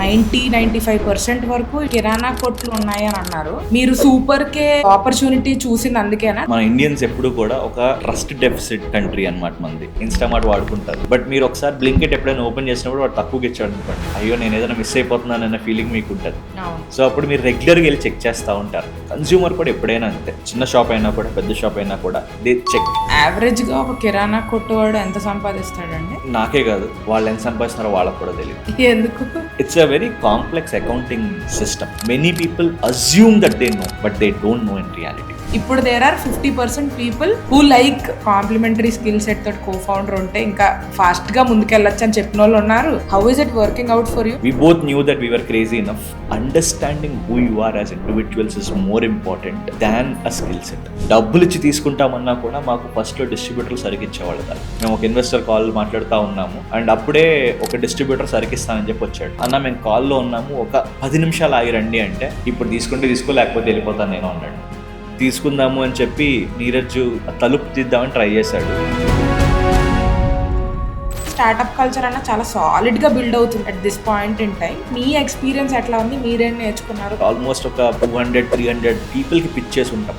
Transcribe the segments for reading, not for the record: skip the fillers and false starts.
90-95% వరకు కిరాణా కొట్లు ఉన్నాయి అని అన్నారు. మీరు సూపర్ కే ఆపర్చునిటీ చూసింది అందుకేనా? మన ఇండియన్స్ ఎప్పుడు కూడా ఒక ట్రస్ట్ డెఫిసిట్ కంట్రీ అన్నమాట. మంది ఇన్స్టామార్ట్ వాడుకుంటారు, బట్ మీరు ఒకసారి బ్లింకిట్ ఎప్పుడైనా ఓపెన్ చేసినప్పుడు వాడు తక్కువకి ఇచ్చాడు అనుకోండి, అయ్యో నేను ఏదైనా మిస్ అయిపోతున్నాను అన్న ఫీలింగ్ మీకు ఉంటుంది. సో అప్పుడు మీరు రెగ్యులర్గా వెళ్ళి చెక్ చేస్తూ ఉంటారు. కన్స్యూమర్ కూడా ఎప్పుడైనా అంతే, చిన్న షాప్ అయినా కూడా పెద్ద షాప్ అయినా కూడా దే చెక్. యావరేజ్ గా ఒక కిరాణా కొట్టు వాడు ఎంత సంపాదిస్తాడండి? నాకే కాదు, వాళ్ళు ఎంత సంపాదిస్తున్నారో వాళ్ళకి కూడా తెలియదు. ఎందుకు? It's a very complex accounting system. Many people assume that they know, but they don't know in reality. ఇప్పుడు there are 50% people who like complementary skill set తోటి కో ఫౌండర్ ఉంటే ఇంకా ఫాస్ట్ గా ముందుకెళ్ళొచ్చు అని చెప్పిన వాళ్ళు ఉన్నారు. How is it working out for you? We both knew that we were crazy enough. Understanding who you are as individuals is more important than a skill set. డబ్బులు ఇచ్చి తీసుకుంటామన్నా కూడా మాకు ఫస్ట్ లో డిస్ట్రిబ్యూటర్లు సరికిచ్చేవాళ్ళు కాదు. మేము ఒక ఇన్వెస్టర్ కాల్ మాట్లాడుతూ ఉన్నాము అండ్ అప్పుడే ఒక డిస్ట్రిబ్యూటర్ సరికిస్తానని చెప్పి వచ్చాడు. అన్న మేము కాల్లో ఉన్నాము, ఒక 10 నిమిషాలు ఆగి రండి అంటే, ఇప్పుడు తీసుకుంటే తీసుకో లేకపోతే వెళ్ళిపోతాను నేను అన్నాడు. తీసుకుందాము అని చెప్పి నీరజ్ తలుపు తీద్దామని ట్రై చేశాడు. స్టార్ట్అప్ కల్చర్ అన్న చాలా సాలిడ్ గా బిల్డ్ అవుతుంది at this point in time. Me experience ఎట్లా ఉంది? మీరేం నేర్చుకున్నారు? ఆల్మోస్ట్ ఒక 200-300 పీపుల్ కి పిచ్ చేసి ఉంటాం.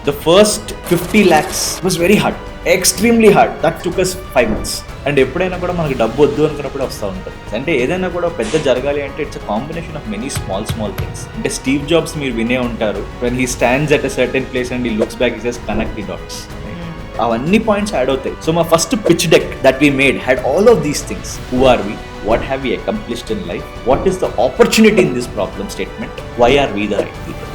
The first 50 lakhs was very hard, extremely hard. That took us 5 months. And ఎప్పుడైనా కూడా మనకి డబ్బు వద్దు అనుకున్నప్పుడు వస్తూ ఉంటుంది. అంటే ఏదైనా కూడా పెద్ద జరగాలి అంటే it's a combination of many small things. అంటే స్టీవ్ జాబ్స్ మీరు వినే ఉంటారు, when he stands at a certain place and he looks back, he says connect the dots. అవన్నీ పాయింట్స్ యాడ్ అవుతాయి. సో మా first pitch deck that we made had all of these things. Who are we, what have we accomplished in life, what is the opportunity in this problem statement, why are we the right people.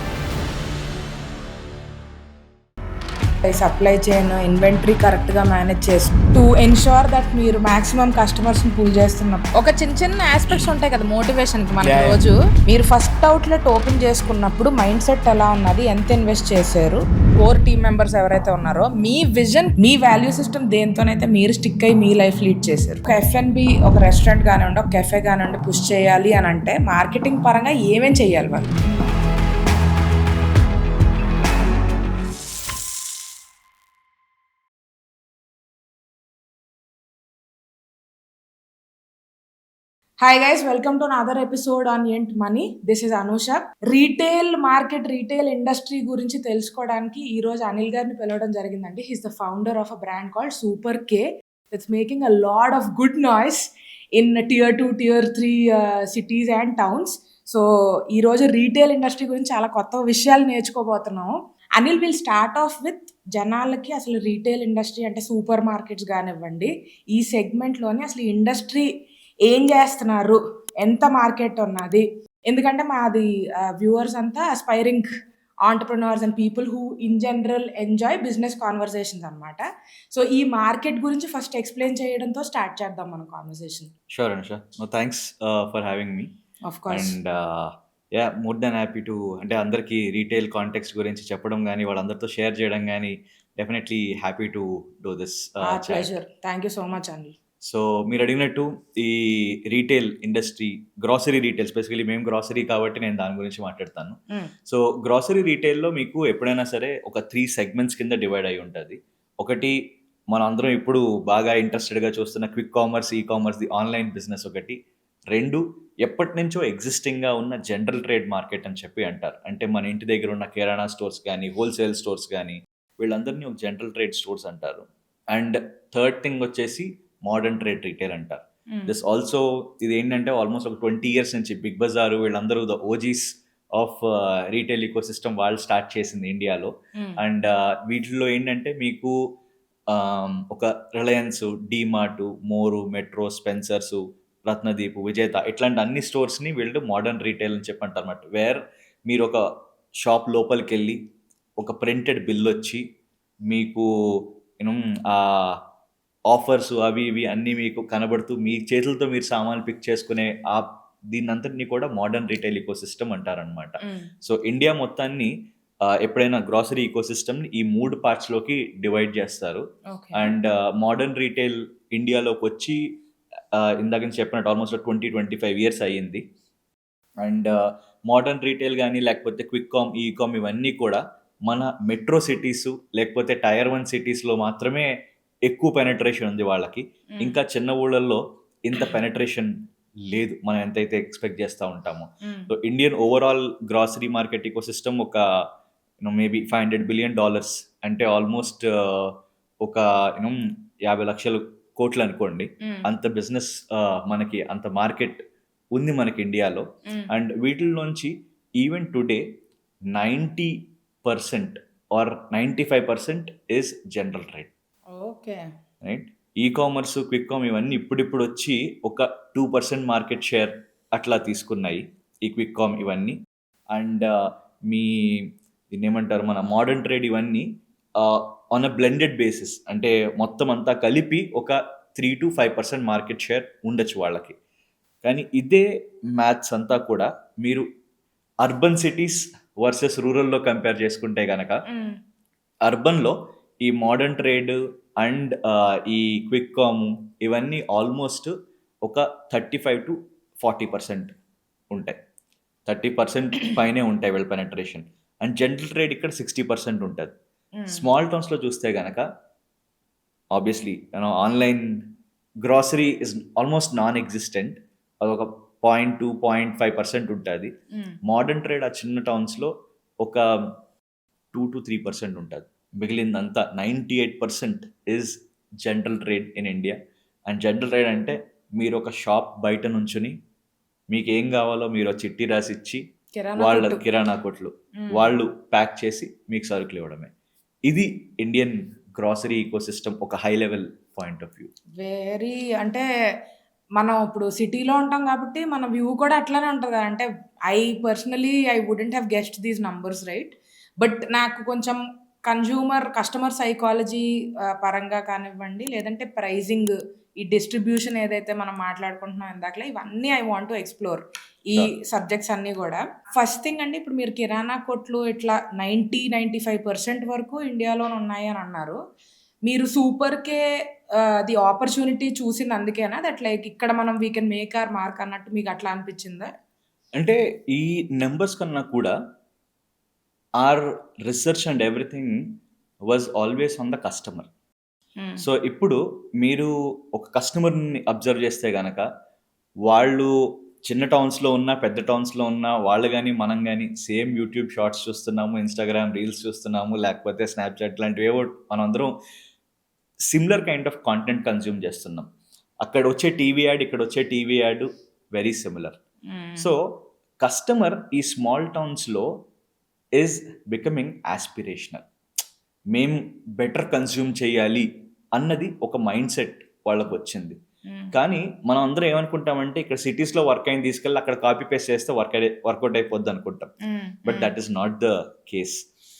Supply chain inventory correct గా manage చేసి to ensure that మీరు maximum customers ని pull చేస్తున్నప్పుడు ఒక చిన్న aspects ఉంటాయి కదా motivation కి. మన రోజు మీరు ఫస్ట్ అవుట్లెట్ ఓపెన్ చేసుకున్నప్పుడు మైండ్ సెట్ ఎలా ఉన్నది, ఎంత ఇన్వెస్ట్ చేశారు, కోర్ టీమ్ మెంబర్స్ ఎవరైతే ఉన్నారో, మీ విజన్, మీ వాల్యూ సిస్టమ్ దేంతోనైతే మీరు స్టిక్ అయ్యి మీ లైఫ్ లీడ్ చేశారు. ఒక F&B, ఒక రెస్టారెంట్ కానివ్వండి, ఒక కెఫే కానివ్వండి పుష్ చేయాలి అని అంటే మార్కెటింగ్ పరంగా ఏమేం చేయాలి వాళ్ళు? Hi guys, welcome to another episode on Yent Money. This is Anusha. Retail market, retail industry గురించి తెలుసుకోవడానికి ఈ రోజు అనిల్ గారిని పిలవడం జరిగిందండి. He's the founder of a brand called super K. It's making a lot of good noise in tier 2, tier 3 cities and towns. So ఈ రోజు retail industry గురించి చాలా కొత్త విషయాలు నేర్చుకోబోతున్నాము. Anil will start off with జనాలకి అసలు రీటైల్ ఇండస్ట్రీ అంటే సూపర్ మార్కెట్స్ కానివ్వండి, ఈ సెగ్మెంట్లోని అసలు ఇండస్ట్రీ ఏం చేస్తున్నారు, ఎంత మార్కెట్ ఉన్నది. ఎందుకంటే మాది వ్యూవర్స్ అంతా aspiring entrepreneurs and people who in general enjoy business conversations అనమాట. సో ఈ మార్కెట్ గురించి ఫస్ట్ ఎక్స్ప్లెయిన్ చేయడంతో స్టార్ట్ చేద్దాం మన conversation. Sure Anusha, thanks for having me. Of course. And more than happy to, అంటే అందరికీ రీటైల్ కాంటెక్స్ట్ గురించి చెప్పడం కానీ వాళ్ళందరితో షేర్ చేయడం కానీ definitely happy to do this. Pleasure. Thank you so much Anil. So మీరు అడిగినట్టు ఈ retail industry, grocery retail, specifically మేము గ్రాసరీ కాబట్టి నేను దాని గురించి మాట్లాడతాను. సో గ్రాసరీ రీటైల్లో మీకు ఎప్పుడైనా సరే ఒక 3 సెగ్మెంట్స్ కింద డివైడ్ అయి ఉంటుంది. ఒకటి మనం అందరం ఇప్పుడు బాగా ఇంట్రెస్టెడ్గా చూస్తున్న quick commerce, e commerce, the online business ఒకటి. 2 ఎప్పటి నుంచో ఎగ్జిస్టింగ్గా ఉన్న జనరల్ ట్రేడ్ మార్కెట్ అని చెప్పి అంటారు. అంటే మన ఇంటి దగ్గర ఉన్న కిరాణా స్టోర్స్ కానీ, హోల్సేల్ స్టోర్స్ కానీ, వీళ్ళందరినీ ఒక జనరల్ ట్రేడ్ స్టోర్స్ అంటారు. అండ్ థర్డ్ థింగ్ వచ్చేసి మోడర్న్ ట్రేడ్ రీటైల్ అంటారు. దిస్ ఆల్సో, ఇది ఏంటంటే ఆల్మోస్ట్ ఒక 20 years నుంచి బిగ్ బజార్ వీళ్ళందరూ the OGs of retail ecosystem వాళ్ళు స్టార్ట్ చేసింది ఇండియాలో. అండ్ వీటిల్లో ఏంటంటే మీకు ఒక Reliance, DMart, More, Metro, Spencer's, Ratnadeep, Vijetha ఇట్లాంటి అన్ని స్టోర్స్ని వీళ్ళు మోడర్న్ రీటైల్ అని చెప్పి అంటారు అన్నమాట. వేర్ మీరు ఒక షాప్ లోపలికి వెళ్ళి ఒక ప్రింటెడ్ బిల్ వచ్చి మీకు యూనో ఆఫర్స్ అవి ఇవి అన్నీ మీకు కనబడుతూ మీ చేతులతో మీరు సామాన్లు పిక్ చేసుకునే దీన్నంతటినీ కూడా మోడర్న్ రీటైల్ ఈకో సిస్టమ్ అంటారనమాట. సో ఇండియా మొత్తాన్ని ఎప్పుడైనా గ్రాసరీ ఈకో సిస్టమ్ని ఈ 3 పార్ట్స్లోకి డివైడ్ చేస్తారు. అండ్ మోడర్న్ రీటైల్ ఇండియాలోకి వచ్చి ఇందాక నుంచి చెప్పినట్టు ఆల్మోస్ట్ 20-25 years అయ్యింది. అండ్ మోడర్న్ రీటైల్ కానీ లేకపోతే క్విక్ కామ్, ఈ కామ్ ఇవన్నీ కూడా మన మెట్రో సిటీస్ లేకపోతే Tier 1 సిటీస్లో మాత్రమే ఎక్కువ పెనట్రేషన్ ఉంది వాళ్ళకి. ఇంకా చిన్న ఊళ్ళల్లో ఇంత పెనట్రేషన్ లేదు మనం ఎంతైతే ఎక్స్పెక్ట్ చేస్తూ ఉంటామో. So Indian overall grocery market ecosystem ఒక మేబీ $500 బిలియన్, అంటే ఆల్మోస్ట్ ఒక 50 లక్షల కోట్లు అనుకోండి. అంత బిజినెస్ మనకి అంత మార్కెట్ ఉంది మనకి ఇండియాలో. అండ్ వీటిల్లోంచి even today 90% or 95% is general trade, okay. Right? E-commerce, quick com ఇవన్నీ ఇప్పుడిప్పుడు వచ్చి ఒక 2% మార్కెట్ షేర్ అట్లా తీసుకున్నాయి ఈ క్విక్ కామ్ ఇవన్నీ. అండ్ మీ దీన్నేమంటారు, మన మోడర్న్ ట్రేడ్ ఇవన్నీ ఆన్ అ బ్లెండెడ్ బేసిస్, అంటే మొత్తం అంతా కలిపి ఒక 3-5% మార్కెట్ షేర్ ఉండొచ్చు వాళ్ళకి. కానీ ఇదే మ్యాథ్స్ అంతా కూడా మీరు అర్బన్ సిటీస్ వర్సెస్ రూరల్లో కంపేర్ చేసుకుంటే కనుక, అర్బన్లో ఈ మోడర్న్ ట్రేడ్ అండ్ ఈ క్విక్ కామ్ ఇవన్నీ ఆల్మోస్ట్ ఒక 35-40% ఉంటాయి. 30% పైనే ఉంటాయి వీళ్ళ పెనట్రేషన్. అండ్ జనరల్ ట్రేడ్ ఇక్కడ 60% ఉంటుంది. స్మాల్ టౌన్స్లో చూస్తే కనుక obviously online grocery is almost non existent, అదొక 0.2-0.5% ఉంటుంది. మోడర్న్ ట్రేడ్ ఆ చిన్న టౌన్స్లో ఒక 2-3% ఉంటుంది. మిగిలిందంతా 98% is general trade in India. And general trade అంటే మీరు ఒక షాప్ బయట నుంచుని మీకు ఏం కావాలో మీరు చిట్టి రాసి ఇచ్చి వాళ్ళ కిరాణా కొట్లు వాళ్ళు ప్యాక్ చేసి మీకు సరుకులు ఇవ్వడమే. ఇది ఇండియన్ గ్రాసరీ ఈకో సిస్టమ్ ఒక high level point of view. Very, అంటే మనం ఇప్పుడు సిటీలో ఉంటాం కాబట్టి మన వ్యూ కూడా అట్లానే ఉంటుంది. అంటే I personally wouldn't have guessed these numbers, right? But నాకు కొంచెం కస్టమర్ సైకాలజీ పరంగా కానివ్వండి, లేదంటే ప్రైజింగ్, ఈ డిస్ట్రిబ్యూషన్ ఏదైతే మనం మాట్లాడుకుంటున్నాం ఇందాకలా, ఇవన్నీ ఐ వాంట్ టు ఎక్స్ప్లోర్ ఈ సబ్జెక్ట్స్ అన్నీ కూడా. ఫస్ట్ థింగ్ అండి, ఇప్పుడు మీరు కిరాణా కొట్లు ఇట్లా 90-95% వరకు ఇండియాలోనే ఉన్నాయి అని అన్నారు. మీరు సూపర్కే ది ఆపర్చునిటీ చూసింది అందుకేనా? దట్ లైక్ ఇక్కడ మనం we can make our mark అన్నట్టు మీకు అట్లా అనిపించిందా? అంటే ఈ నెంబర్స్ కన్నా కూడా our research and everything was always on the customer. So ఇప్పుడు మీరు ఒక కస్టమర్ని అబ్జర్వ్ చేస్తే కనుక, వాళ్ళు చిన్న టౌన్స్లో ఉన్న పెద్ద టౌన్స్లో ఉన్న వాళ్ళు కానీ మనం కానీ సేమ్ యూట్యూబ్ షార్ట్స్ చూస్తున్నాము, ఇన్స్టాగ్రామ్ రీల్స్ చూస్తున్నాము, లేకపోతే స్నాప్చాట్ లాంటివి ఏవో మనం అందరం similar kind of content consume చేస్తున్నాం. అక్కడ వచ్చే టీవీ యాడ్, ఇక్కడ వచ్చే TV ad very similar. So customer ఈ స్మాల్ టౌన్స్లో ఈజ్ బికమింగ్ ఆస్పిరేషనల్. మేము బెటర్ కన్జ్యూమ్ చేయాలి అన్నది ఒక మైండ్ సెట్ వాళ్ళకు వచ్చింది. కానీ మనం అందరం ఏమనుకుంటామంటే, ఇక్కడ సిటీస్లో వర్క్ అయిన తీసుకెళ్ళి అక్కడ కాపీ పేస్ట్ చేస్తే వర్కౌట్ అయిపోద్ది అనుకుంటాం. But that is not the case.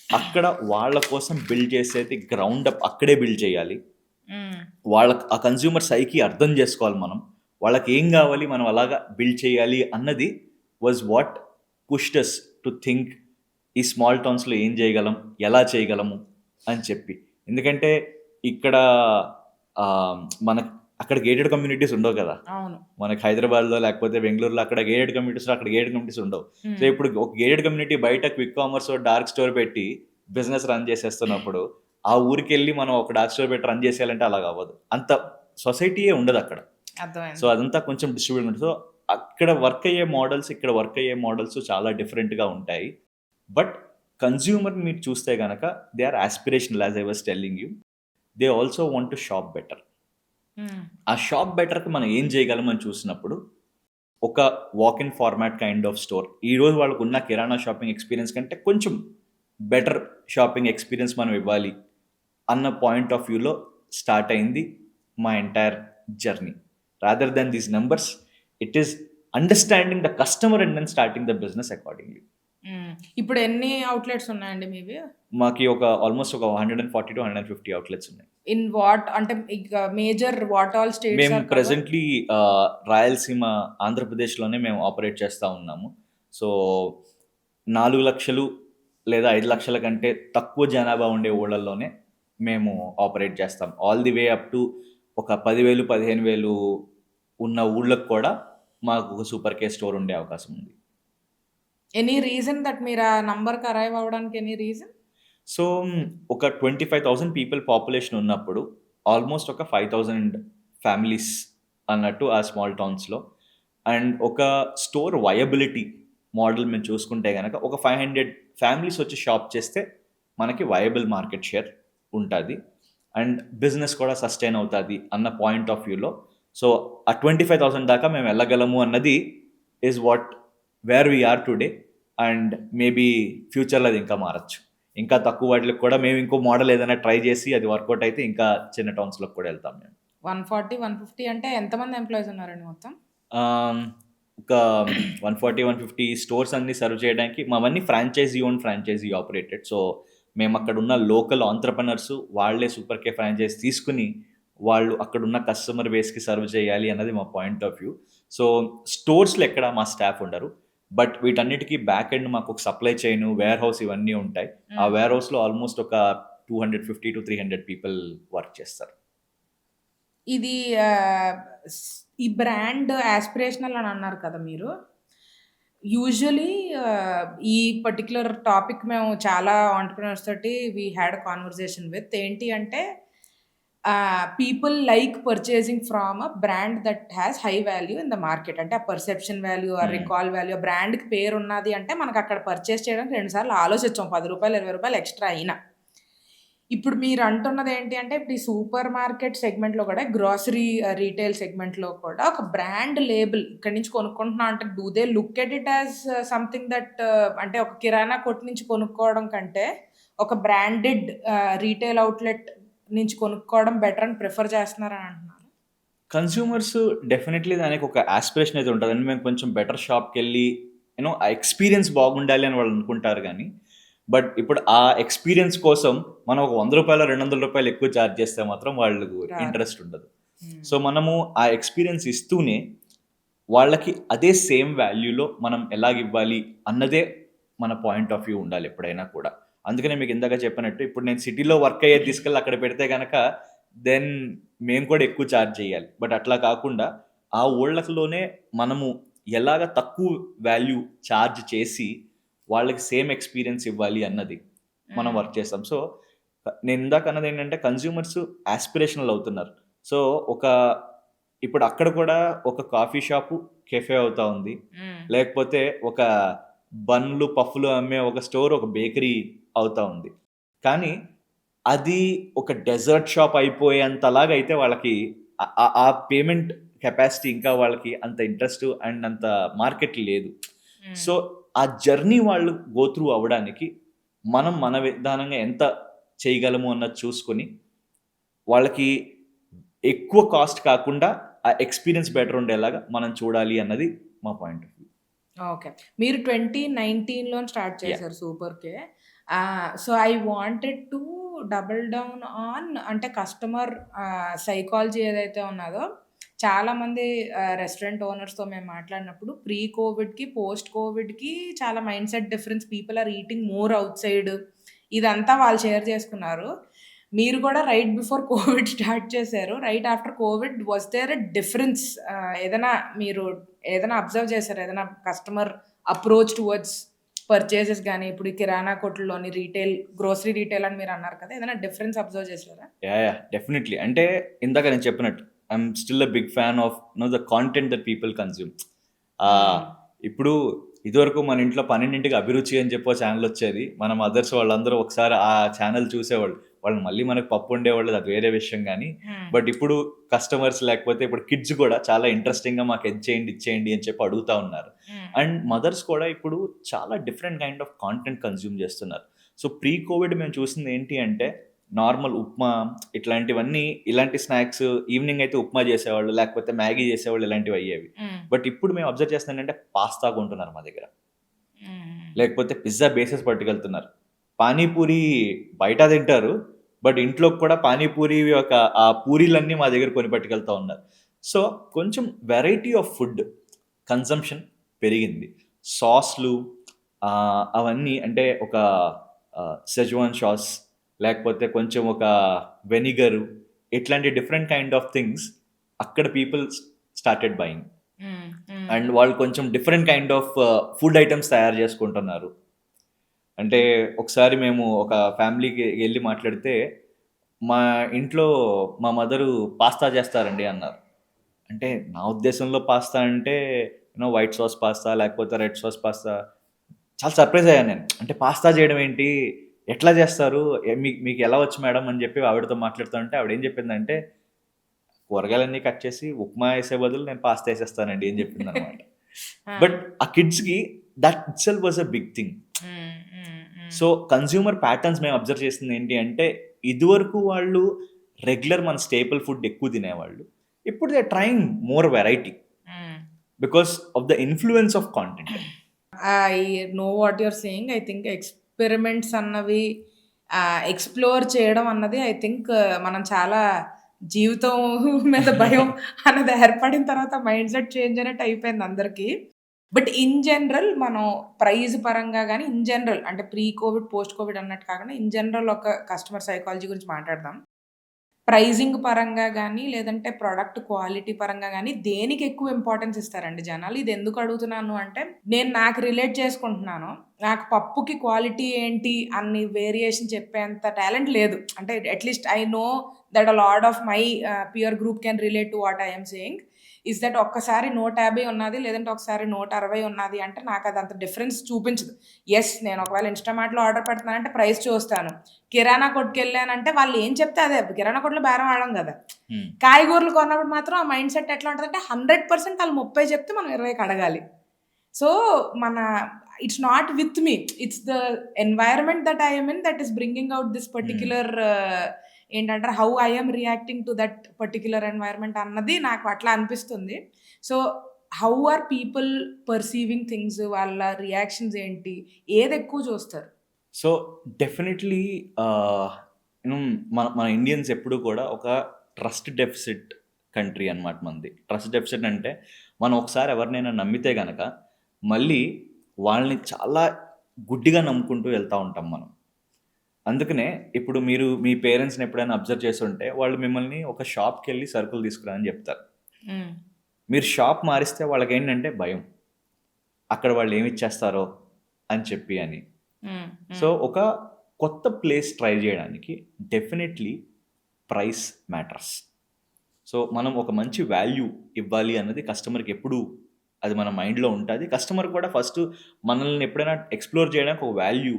అక్కడ వాళ్ళ కోసం బిల్డ్ చేసేది గ్రౌండ్ అప్ అక్కడే బిల్డ్ చేయాలి. వాళ్ళకి ఆ కన్జ్యూమర్ సైకి అర్థం చేసుకోవాలి మనం, వాళ్ళకి ఏం కావాలి, మనం అలాగా బిల్డ్ చేయాలి అన్నది was what pushed us to think ఈ స్మాల్ టౌన్స్లో ఏం చేయగలం, ఎలా చేయగలము అని చెప్పి. ఎందుకంటే ఇక్కడ మనకు అక్కడ గేటెడ్ కమ్యూనిటీస్ ఉండవు కదా. మనకి హైదరాబాద్లో లేకపోతే బెంగళూరులో అక్కడ గేటెడ్ కమ్యూనిటీస్ ఉండవు. సో ఇప్పుడు ఒక గేటెడ్ కమ్యూనిటీ బయట క్విక్ కామర్స్ డార్క్ స్టోర్ పెట్టి బిజినెస్ రన్ చేసేస్తున్నప్పుడు ఆ ఊరికి వెళ్ళి మనం ఒక డార్క్ స్టోర్ పెట్టి రన్ చేసేయాలంటే అలా అవ్వదు. అంత సొసైటీయే ఉండదు అక్కడ. సో అదంతా కొంచెం డిస్ట్రిబ్యూట్ ఉంటుంది. సో అక్కడ వర్క్ అయ్యే మోడల్స్, ఇక్కడ వర్క్ అయ్యే మోడల్స్ చాలా డిఫరెంట్గా ఉంటాయి. బట్ కన్జ్యూమర్ మీరు చూస్తే కనుక they are aspirational, as I was telling you. They also want to shop better. ఆ షాప్ బెటర్కి మనం ఏం చేయగలమని చూసినప్పుడు ఒక walk in format kind of store, ఈరోజు వాళ్ళకు ఉన్న కిరాణా షాపింగ్ ఎక్స్పీరియన్స్ కంటే కొంచెం బెటర్ షాపింగ్ ఎక్స్పీరియన్స్ మనం ఇవ్వాలి అన్న పాయింట్ ఆఫ్ వ్యూలో స్టార్ట్ అయింది మా entire journey. Rather than these numbers, it is understanding the customer and then starting the business accordingly. ఇప్పుడు ఎన్ని అవుట్లెట్స్ ఉన్నాయండి మీవి? మాకి ఆల్మోస్ట్ ఒక 140-150 అవుట్లెట్స్ ఉన్నాయి. ఇన్ వాట్, అంటే మేజర్ వాట్ ఆల్ స్టేట్స్? మేము ప్రెసెంట్లీ రాయలసీమ, ఆంధ్రప్రదేశ్లోనే మేము ఆపరేట్ చేస్తూ ఉన్నాము. సో 4 లక్షలు లేదా 5 లక్షల కంటే తక్కువ జనాభా ఉండే ఊళ్ళల్లోనే మేము ఆపరేట్ చేస్తాం. All the way up to ఒక 10,000-15,000 ఉన్న ఊళ్ళకు కూడా మాకు ఒక సూపర్ కే స్టోర్ ఉండే అవకాశం ఉంది. ఎనీ రీజన్ దట్ మీరు ఆ నంబర్కి అరైవ్ అవ్వడానికి? Any reason? సో ఒక 25,000 పీపుల్ పాపులేషన్ ఉన్నప్పుడు ఆల్మోస్ట్ ఒక 5,000 ఫ్యామిలీస్ అన్నట్టు ఆ స్మాల్ టౌన్స్లో. అండ్ ఒక స్టోర్ వయబిలిటీ మోడల్ మేము చూసుకుంటే కనుక ఒక 500 ఫ్యామిలీస్ వచ్చి షాప్ చేస్తే మనకి వయబుల్ మార్కెట్ షేర్ ఉంటుంది అండ్ బిజినెస్ కూడా సస్టైన్ అవుతుంది అన్న పాయింట్ ఆఫ్ వ్యూలో. సో ఆ 25,000 దాకా మేము వెళ్ళగలము అన్నది is what where we are today. And maybe ఫ్యూచర్లో అది ఇంకా మారచ్చు. ఇంకా తక్కువ వాటికి కూడా మేము ఇంకో మోడల్ ఏదైనా ట్రై చేసి అది వర్కౌట్ అయితే ఇంకా చిన్న టౌన్స్లోకి కూడా వెళ్తాం మేము. 140-150 అంటే ఎంతమంది ఎంప్లాయీస్ ఉన్నారండి మొత్తం? ఒక 140-150 స్టోర్స్ అన్ని సర్వ్ చేయడానికి మావన్నీ ఫ్రాంచైజీ ఆపరేటెడ్. సో మేము అక్కడ ఉన్న లోకల్ ఆంట్రప్రనర్స్ వాళ్ళే సూపర్ కే ఫ్రాంచైజ్ తీసుకుని వాళ్ళు అక్కడున్న కస్టమర్ బేస్కి సర్వ్ చేయాలి అన్నది మా పాయింట్ ఆఫ్ వ్యూ. సో స్టోర్స్లో ఎక్కడ మా స్టాఫ్ ఉండరు, బట్ వీటన్నిటికీ బ్యాక్ ఎండ్ మాకు ఒక సప్లై చైన్, వేర్ హౌస్ ఇవన్నీ ఉంటాయి. ఆ వేర్ హౌస్లో ఆల్మోస్ట్ ఒక 250-300 పీపుల్ వర్క్ చేస్తారు. ఇది ఈ బ్రాండ్ యాస్పిరేషనల్ అని అన్నారు కదా మీరు. యూజువలీ ఈ పర్టిక్యులర్ టాపిక్ మేము చాలా ఆంటర్‌ప్రెన్యూర్స్ తోటి వి హ్యాడ్ కాన్వర్సేషన్ విత్. ఏంటి అంటే people like purchasing from a brand that has high value in the market. అంటే ఆ పర్సెప్షన్ వాల్యూ, ఆ రికాల్ వాల్యూ, ఆ బ్రాండ్కి పేరు ఉన్నది అంటే మనకు అక్కడ పర్చేస్ చేయడానికి 2 సార్లు ఆలోచించాం, ₹10-20 ఎక్స్ట్రా అయినా. ఇప్పుడు మీరు అంటున్నది ఏంటి అంటే ఇప్పుడు ఈ సూపర్ మార్కెట్ సెగ్మెంట్లో కూడా, గ్రాసరీ రీటైల్ సెగ్మెంట్లో కూడా ఒక బ్రాండ్ లేబుల్ ఇక్కడి నుంచి కొనుక్కుంటున్నా అంటే do they look at it as something that, అంటే ఒక కిరాణా కొట్టు నుంచి కొనుక్కోవడం కంటే ఒక బ్రాండెడ్ రీటైల్ అవుట్లెట్ నుంచి కొనుక్కోవడం బెటర్ అని ప్రిఫర్ చేస్తున్నారని అంటున్నారు. కన్స్యూమర్స్ డెఫినెట్లీ దానికి ఒక ఆస్పిరేషన్ అయితే ఉంటుంది. మేము కొంచెం బెటర్ షాప్కి వెళ్ళి ఆ ఎక్స్పీరియన్స్ బాగుండాలి అని వాళ్ళు అనుకుంటారు. కానీ బట్ ఇప్పుడు ఆ ఎక్స్పీరియన్స్ కోసం మనం ఒక ₹100, ₹200 ఎక్కువ ఛార్జ్ చేస్తే మాత్రం వాళ్ళకు ఇంట్రెస్ట్ ఉండదు. సో మనము ఆ ఎక్స్పీరియన్స్ ఇస్తూనే వాళ్ళకి అదే సేమ్ వాల్యూలో మనం ఎలాగివ్వాలి అన్నదే మన పాయింట్ ఆఫ్ వ్యూ ఉండాలి ఎప్పుడైనా కూడా. అందుకనే మీకు ఇందాక చెప్పినట్టు ఇప్పుడు నేను సిటీలో వర్క్ అయ్యేది తీసుకెళ్ళి అక్కడ పెడితే కనుక దెన్ మేము కూడా ఎక్కువ ఛార్జ్ చేయాలి. బట్ అట్లా కాకుండా ఆ ఊళ్ళలోనే మనము ఎలాగ తక్కువ వాల్యూ ఛార్జ్ చేసి వాళ్ళకి సేమ్ ఎక్స్పీరియన్స్ ఇవ్వాలి అన్నది మనం వర్క్ చేస్తాం. సో నేను ఇందాక అన్నది ఏంటంటే కన్స్యూమర్స్ ఆస్పిరేషనల్ అవుతున్నారు. సో ఇప్పుడు అక్కడ కూడా ఒక కాఫీ షాపు కెఫే అవుతా ఉంది, లేకపోతే ఒక బన్లు పఫ్లు అమ్మే ఒక స్టోర్, ఒక బేకరీ అవుతా ఉంది. కానీ అది ఒక డెజర్ట్ షాప్ అయిపోయేంతలాగా అయితే వాళ్ళకి ఆ పేమెంట్ కెపాసిటీ ఇంకా వాళ్ళకి అంత ఇంట్రెస్ట్ అండ్ అంత మార్కెట్ లేదు. సో ఆ జర్నీ వాళ్ళు గో త్రూ అవ్వడానికి మనం మన విధానంగా ఎంత చేయగలము అన్నది చూసుకొని వాళ్ళకి ఎక్కువ కాస్ట్ కాకుండా ఆ ఎక్స్పీరియన్స్ బెటర్ ఉండేలాగా మనం చూడాలి అన్నది మా పాయింట్ ఆఫ్ వ్యూ. ఓకే. మీరు 2019లో స్టార్ట్ చేశారు super K. So I wanted to double down on అంటే కస్టమర్ సైకాలజీ ఏదైతే ఉన్నదో, చాలామంది రెస్టారెంట్ ఓనర్స్తో మేము మాట్లాడినప్పుడు ప్రీ కోవిడ్కి పోస్ట్ కోవిడ్కి చాలా mindset difference, people are eating more outside, ఇదంతా వాళ్ళు షేర్ చేసుకున్నారు. మీరు కూడా రైట్ బిఫోర్ కోవిడ్ స్టార్ట్ చేశారు. Right after Covid was there a difference? మీరు ఏదైనా అబ్జర్వ్ చేశారు? ఏదైనా కస్టమర్ అప్రోచ్ టువర్డ్స్ పర్చేసెస్ కానీ, ఇప్పుడు ఈ కిరాణా కొట్టుల్లోని రీటైల్, గ్రోసరీ రీటైల్ అని మీరు అన్నారు కదా, ఏదైనా డిఫరెన్స్ అబ్జర్వ్ చేశారా? డెఫినెట్లీ. అంటే ఇందాక నేను చెప్పినట్టు I'm still a big fan of the content that people consume. ఇప్పుడు ఇదివరకు మన ఇంట్లో 12ంటికి అభిరుచి అని చెప్పి ఛానల్ వచ్చేది. మన మదర్స్ వాళ్ళందరూ ఒకసారి ఆ ఛానల్ చూసేవాళ్ళు. వాళ్ళు మళ్ళీ మనకు పప్పు ఉండేవాళ్ళు, అది వేరే విషయం. కానీ బట్ ఇప్పుడు కస్టమర్స్ లేకపోతే ఇప్పుడు కిడ్స్ కూడా చాలా ఇంట్రెస్టింగ్గా మాకు ఇచ్చేయండి అని చెప్పి అడుగుతా ఉన్నారు. అండ్ మదర్స్ కూడా ఇప్పుడు చాలా different kind of content consume చేస్తున్నారు. సో ప్రీ కోవిడ్ మేము చూసింది ఏంటి అంటే నార్మల్ ఉప్మా ఇట్లాంటివన్నీ, ఇలాంటి స్నాక్స్ ఈవినింగ్ అయితే ఉప్మా చేసేవాళ్ళు, లేకపోతే మ్యాగీ చేసేవాళ్ళు, ఇలాంటివి అయ్యేవి. బట్ ఇప్పుడు మేము అబ్జర్వ్ చేస్తాం ఏంటంటే పాస్తా కొంటున్నారు మా దగ్గర, లేకపోతే పిజ్జా బేసెస్ పట్టుకెళ్తున్నారు. పానీపూరి బయట తింటారు, బట్ ఇంట్లోకి కూడా పానీపూరి ఆ పూరీలన్నీ మా దగ్గర కొని పట్టుకెళ్తా ఉన్నారు. సో కొంచెం వెరైటీ ఆఫ్ ఫుడ్ కన్సంప్షన్ పెరిగింది. సాస్లు అవన్నీ అంటే ఒక సెజ్వాన్ సాస్, లేకపోతే కొంచెం ఒక వెనిగరు, ఇట్లాంటి డిఫరెంట్ కైండ్ ఆఫ్ థింగ్స్ అక్కడ పీపుల్ స్టార్టెడ్ బయింగ్. అండ్ వాళ్ళు కొంచెం different kind of food items తయారు చేసుకుంటున్నారు. అంటే ఒకసారి మేము ఒక ఫ్యామిలీకి వెళ్ళి మాట్లాడితే మా ఇంట్లో మా మదరు పాస్తా చేస్తారండి అన్నారు. అంటే నా ఉద్దేశంలో పాస్తా అంటే వైట్ సాస్ పాస్తా లేకపోతే రెడ్ సాస్ పాస్తా. చాలా సర్ప్రైజ్ అయ్యాను నేను. అంటే పాస్తా చేయడం ఏంటి? ఎట్లా చేస్తారు? మీకు ఎలా వచ్చు మేడం అని చెప్పి ఆవిడతో మాట్లాడుతుంటే ఆవిడ ఏం చెప్పిందంటే, కూరగాయలన్నీ కట్ చేసి ఉప్మా వేసే బదులు నేను పాస్తా వేసేస్తానండి అని చెప్పిందనమాట. బట్ ఆ కిడ్స్‌కి that itself was a big thing. So consumer patterns మేము అబ్జర్వ్ చేసింది ఏంటి అంటే, ఇదివరకు వాళ్ళు రెగ్యులర్ మన స్టేపుల్ ఫుడ్ ఎక్కువ తినేవాళ్ళు. ఇప్పుడు they are trying more variety because of the influence of content. I know what you're saying. I think experiments అన్నవి ఎక్స్‌ప్లోర్ చేయడం అన్నది ఐ థింక్ మనం చాలా జీవితం మీద భయం అన్నది ఏర్పడిన తర్వాత మైండ్ సెట్ చేంజ్ అయినట్టు అయిపోయింది అందరికీ. బట్ ఇన్ జనరల్ మనం ప్రైస్ పరంగా గానీ, ఇన్ జనరల్ అంటే ప్రీ కోవిడ్, పోస్ట్ కోవిడ్ అన్నట్టు కాకుండా ఇన్ జనరల్ ఒక కస్టమర్ సైకాలజీ గురించి మాట్లాడదాం. ప్రైజింగ్ పరంగా గానీ, లేదంటే ప్రొడక్ట్ క్వాలిటీ పరంగా గానీ, దేనికి ఎక్కువ ఇంపార్టెన్స్ ఇస్తారండి జనాలు? ఇది ఎందుకు అడుగుతున్నాను అంటే, నేను నాకు రిలేట్ చేసుకుంటున్నాను. నాకు పప్పుకి క్వాలిటీ ఏంటి అన్ని వేరియేషన్ చెప్పేంత టాలెంట్ లేదు. అంటే at least I know that a lot of my peer group can relate to what I am saying. Is that ఒక్కసారి 150 ఉన్నది, లేదంటే ఒకసారి 160 ఉన్నది అంటే నాకది అంత డిఫరెన్స్ చూపించదు. యెస్, నేను ఒకవేళ ఇన్‌స్టామార్ట్‌లో ఆర్డర్ పెడుతున్నానంటే ప్రైస్ చూస్తాను. కిరాణా కొట్టుకెళ్ళానంటే వాళ్ళు ఏం చెప్తే అదే. కిరాణా కొట్టులో బేరం ఆడం గదా! కాయగూరలు కొన్నప్పుడు మాత్రం ఆ మైండ్ సెట్ ఎట్లా ఉంటదంటే 100% ఆళ్ళు 30 చెప్తే మనం 20కి అడగాలి. సో, మన it's not with me. It's the environment that I am in that is bringing out this particular ఏంటంటారు how I am reacting to that particular environment అన్నది నాకు అట్లా అనిపిస్తుంది. So, how are people perceiving things? వాళ్ళ reactions ఏంటి? ఏదెక్కువ చూస్తారు? So definitely మన మన ఇండియన్స్ ఎప్పుడు కూడా ఒక ట్రస్ట్ డెఫిసిట్ కంట్రీ అన్నమాట మనది. ట్రస్ట్ డెఫిసిట్ అంటే మనం ఒకసారి ఎవరినైనా నమ్మితే గనక మళ్ళీ వాళ్ళని చాలా గుడ్డిగా నమ్ముకుంటూ వెళ్తా ఉంటాం మనం. అందుకనే ఇప్పుడు మీరు మీ పేరెంట్స్‌ని ఎప్పుడైనా అబ్జర్వ్ చేసుంటే వాళ్ళు మిమ్మల్ని ఒక షాప్‌కెళ్ళి సరుకులు తీసుకురా అని చెప్తారు. హ్మ్. మీరు షాప్ మారిస్తే వాళ్ళకేంటంటే భయం. అక్కడ వాళ్ళు ఏమిచ్చేస్తారో అని చెప్పి అని. హ్మ్. సో హ్మ్. ఒక కొత్త ప్లేస్ ట్రై చేయడానికి డెఫినెట్లీ ప్రైస్ మ్యాటర్స్. సో మనం ఒక మంచి వాల్యూ ఇవ్వాలి అన్నది కస్టమర్‌కి ఎప్పుడూ అది మన మైండ్‌లో ఉంటది. కస్టమర్ కూడా ఫస్ట్ మనల్ని ఎప్పుడైనా ఎక్స్‌ప్లోర్ చేయడానికి ఒక వాల్యూ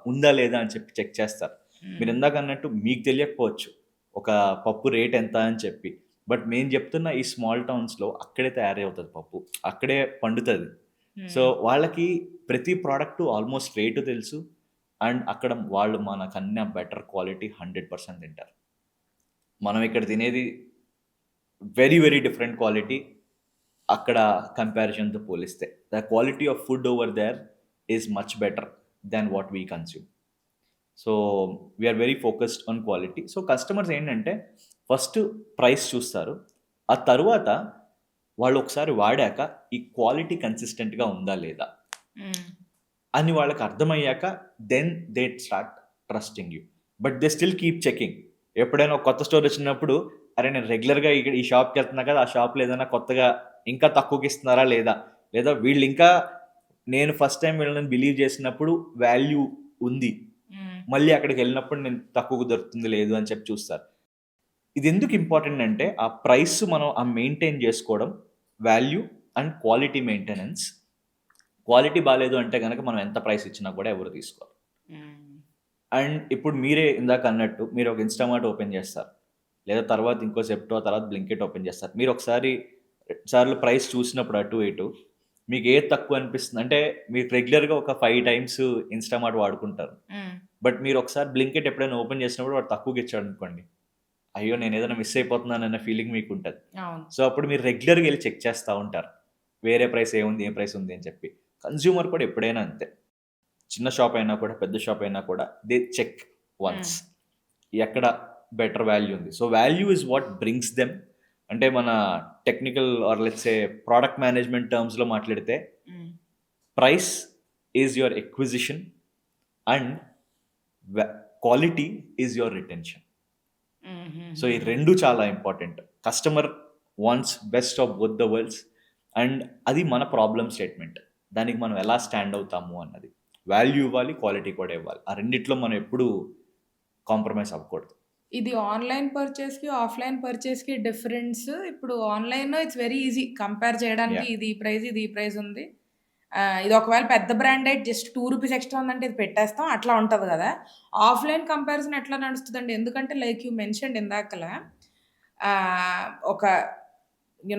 ఉందా లేదా అని చెప్పి చెక్ చేస్తారు. మీరు హ్మ్. ఇందాక అన్నట్టు మీకు తెలియకపోవచ్చు ఒక పప్పు రేట్ ఎంత అని చెప్పి. బట్ మేము చెప్తున్న ఈ స్మాల్ టౌన్స్‌లో అక్కడే తయారవుతది పప్పు. అక్కడే పండుతది. సో హ్మ్. వాళ్ళకి ప్రతి ప్రోడక్ట్ ఆల్మోస్ట్ రేటు తెలుసు. అండ్ అక్కడ వాళ్ళు మనకన్నా బెటర్ క్వాలిటీ 100% తింటారు. మనం ఇక్కడ తినేది వెరీ, వెరీ డిఫరెంట్ క్వాలిటీ అక్కడ కంపారిజన్‌తో పోలిస్తే. The quality of food over there is much better than what we consume. So, we are very focused on quality. So, customers ఏంటంటే ఫస్ట్ ప్రైస్ చూస్తారు. ఆ తరువాత వాళ్ళు ఒకసారి వాడాక ఈ క్వాలిటీ కన్సిస్టెంట్‌గా ఉందా లేదా హ్మ్. అని వాళ్ళకి అర్థమయ్యాక then they start trusting you. But they still keep checking. ఎప్పుడైనా ఒక కొత్త స్టోర్ వచ్చినప్పుడు అరే నేను రెగ్యులర్‌గా ఇక్కడ ఈ షాప్‌కి వెళ్తున్నా కదా! ఆ షాప్‌లో ఏదైనా కొత్తగా ఇంకా తక్కువకి ఇస్తున్నారా లేదా? లేదా వీళ్ళు ఇంకా నేను ఫస్ట్ టైమ్ వీళ్ళని బిలీవ్ చేసినప్పుడు వాల్యూ ఉంది. హ్మ్. మళ్ళీ అక్కడికెళ్ళినప్పుడు నేను తక్కువకు దొరుకుతుంది లేదు అని చెప్పి చూస్తారు. ఇది ఎందుకు ఇంపార్టెంట్ అంటే ఆ ప్రైస్ మనం మెయింటైన్ చేసుకోవడం, value and quality maintenance. Quality బాలేదు అంటే గనక మనం ఎంత ప్రైస్ ఇచ్చినా కూడా ఎవరు తీసుకోరు. హ్మ్. అండ్ ఇప్పుడు మీరే ఇందాక అన్నట్టు మీరు ఒక ఇన్‌స్టామార్ట్ ఓపెన్ చేస్తారు. లేదా తర్వాత ఇంకో జెప్టో తర్వాత బ్లింకిట్ ఓపెన్ చేస్తారు. మీరు ఒకసారి సార్లు ప్రైస్ చూసినప్పుడు అటు ఇటు మీకు ఏది తక్కువ అనిపిస్తుంది అంటే మీరు రెగ్యులర్‌గా ఒక 5 టైమ్స్ ఇన్‌స్టామార్ట్ వాడుకుంటారు. హ్మ్. బట్ మీరు ఒకసారి బ్లింకిట్ ఎప్పుడైనా ఓపెన్ చేసినప్పుడు వాడు తక్కువకి ఇచ్చాడనుకోండి. అయ్యో! నేను ఏదైనా మిస్ అయిపోతున్నానన్న ఫీలింగ్ మీకుంటది. అవును. సో, అప్పుడు మీరు రెగ్యులర్‌గా ఎళ్లి చెక్ చేస్తా ఉంటారు. వేరే ప్రైస్ ఏముంది? ఏ ప్రైస్ ఉంది? అని చెప్పి. కన్స్యూమర్ కూడా ఎప్పుడైనా అంతే. చిన్న షాప్ అయినా కూడా, పెద్ద షాప్ అయినా కూడా దే చెక్ హ్మ్. వన్స్. ఎక్కడ బెటర్ వాల్యూ ఉంది. So, value is what brings them. అంటే మన technical or let's say product management టర్మ్స్‌లో మాట్లాడితే హ్మ్. Price is your acquisition and the quality is your retention. So, ఈ హుహుహుహు. 2 చాలా important. Customer wants best of both the worlds and అది మన ప్రాబ్లమ్ స్టేట్మెంట్. దానికి మనం ఎలా స్టాండ్ అవుతాము అన్నది. వాల్యూ ఇవ్వాలి, క్వాలిటీ కూడా ఇవ్వాలి. ఆ రెండిట్లో మనం ఎప్పుడూ కాంప్రమైజ్ అవ్వకూడదు. ఇది ఆన్‌లైన్ పర్చేస్‌కి, ఆఫ్‌లైన్ పర్చేస్‌కి డిఫరెన్స్ ఇప్పుడు ఆన్‌లైన్‌లో ఇట్స్ వెరీ ఈజీ కంపేర్ చేయడానికి. యాహ్! ఇది ఈ ప్రైస్, ఇది ఈ ప్రైస్ ఉంది. ఇది ఒకవేళ పెద్ద బ్రాండ్ అయితే జస్ట్ రూ. 2 ఎక్స్‌ట్రా ఉందంటే ఇది పెట్టేస్తాం. అట్లా ఉంటది గదా! ఆఫ్‌లైన్ కంపారిజన్ ఎట్లా నడుస్తదండి? ఎందుకంటే లైక్ యూ మెన్షన్డ్ ఇందాకల ఒక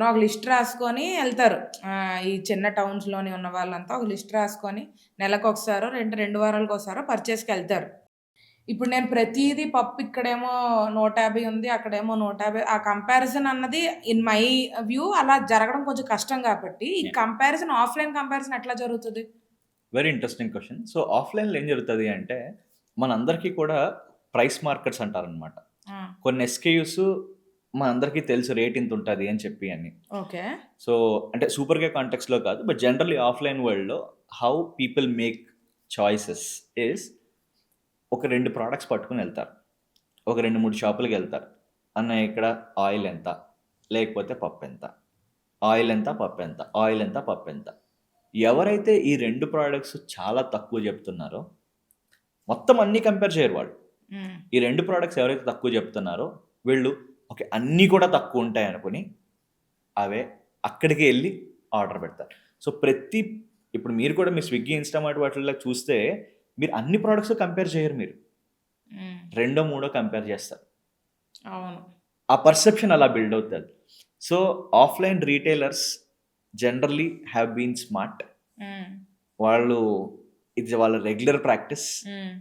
ఒక లిస్ట్ రాసుకొని ఎళ్తారు. ఈ చిన్న టౌన్స్‌లోని ఉన్న వాళ్ళంతా ఒక లిస్ట్ రాసుకొని నెలకొకసారో, 2 వారాలకోసారో పర్చేస్‌కెళ్తారు. ఇప్పుడు నేను ప్రతీదీ పప్పు ఇక్కడేమో 150 ఉంది. అక్కడేమో 150 ఆ కంపారిజన్ అన్నది ఇన్ మై వ్యూ అలా జరగడం కొంచెం కష్టం కాబట్టి, ఈ యాహ్! కంపారిజన్ ఆఫ్‌లైన్ కంపారిజన్ ఎట్లా జరుగుతది? Very interesting question. సో, ఆఫ్‌లైన్‌లో ఏం జరుగుతది అంటే, మనందరికీ కూడా ప్రైస్ మార్కర్స్ అంటారనమాట. ఆ! కొన్ని ఎస్‌కేయూస్ మనందరికీ తెలుసు రేట్ ఇంతుంటది అని చెప్పి అని. ఓకే. సో, అంటే సూపర్‌గా కాంటెక్స్‌లో కాదు. బట్ జనరల్లీ ఆఫ్‌లైన్ వరల్డ్‌లో how people make choices is ఒక 2 ప్రొడక్ట్స్ పట్టుకొనెళ్తారు. ఒక 2, 3 షాపులకెళ్తారు. అన్నయ్య ఇక్కడ ఆయిల్ ఎంత? లేకపోతే పప్పెంత? ఆయిల్ ఎంత? పప్పెంత? ఆయిల్ ఎంత? పప్పెంత? ఎవరైతే ఈ 2 ప్రొడక్ట్స్ చాలా తక్కువ చెప్తున్నారో, మొత్తం అన్నీ కంపేర్ చేయరు వాళ్ళు. హ్మ్. ఈ 2 ప్రొడక్ట్స్ ఎవరైతే తక్కువ చెప్తున్నారో, వీళ్ళు ఓకే. అన్నీ కూడా తక్కువుంటాయనుకుని, అవే అక్కడికే ఎళ్లి ఆర్డర్ పెడతారు. సో, ఇప్పుడు మీరు కూడా మీ స్విగ్గీ, ఇన్‌స్టామార్ట్ వాటిల్లో చూస్తే, మీరు అన్ని ప్రొడక్ట్స్ కంపేర్ చేయరు మీరు. హ్మ్. రెండో, మూడో కంపేర్ చేస్తారు. అవును. ఆ పర్సెప్షన్ అలా బిల్డ్ అవుతది. So, offline retailers generally have been smart. Hmm. వాళ్ళు ఇది వాళ్ళ రెగ్యులర్ ప్రాక్టీస్. హ్మ్.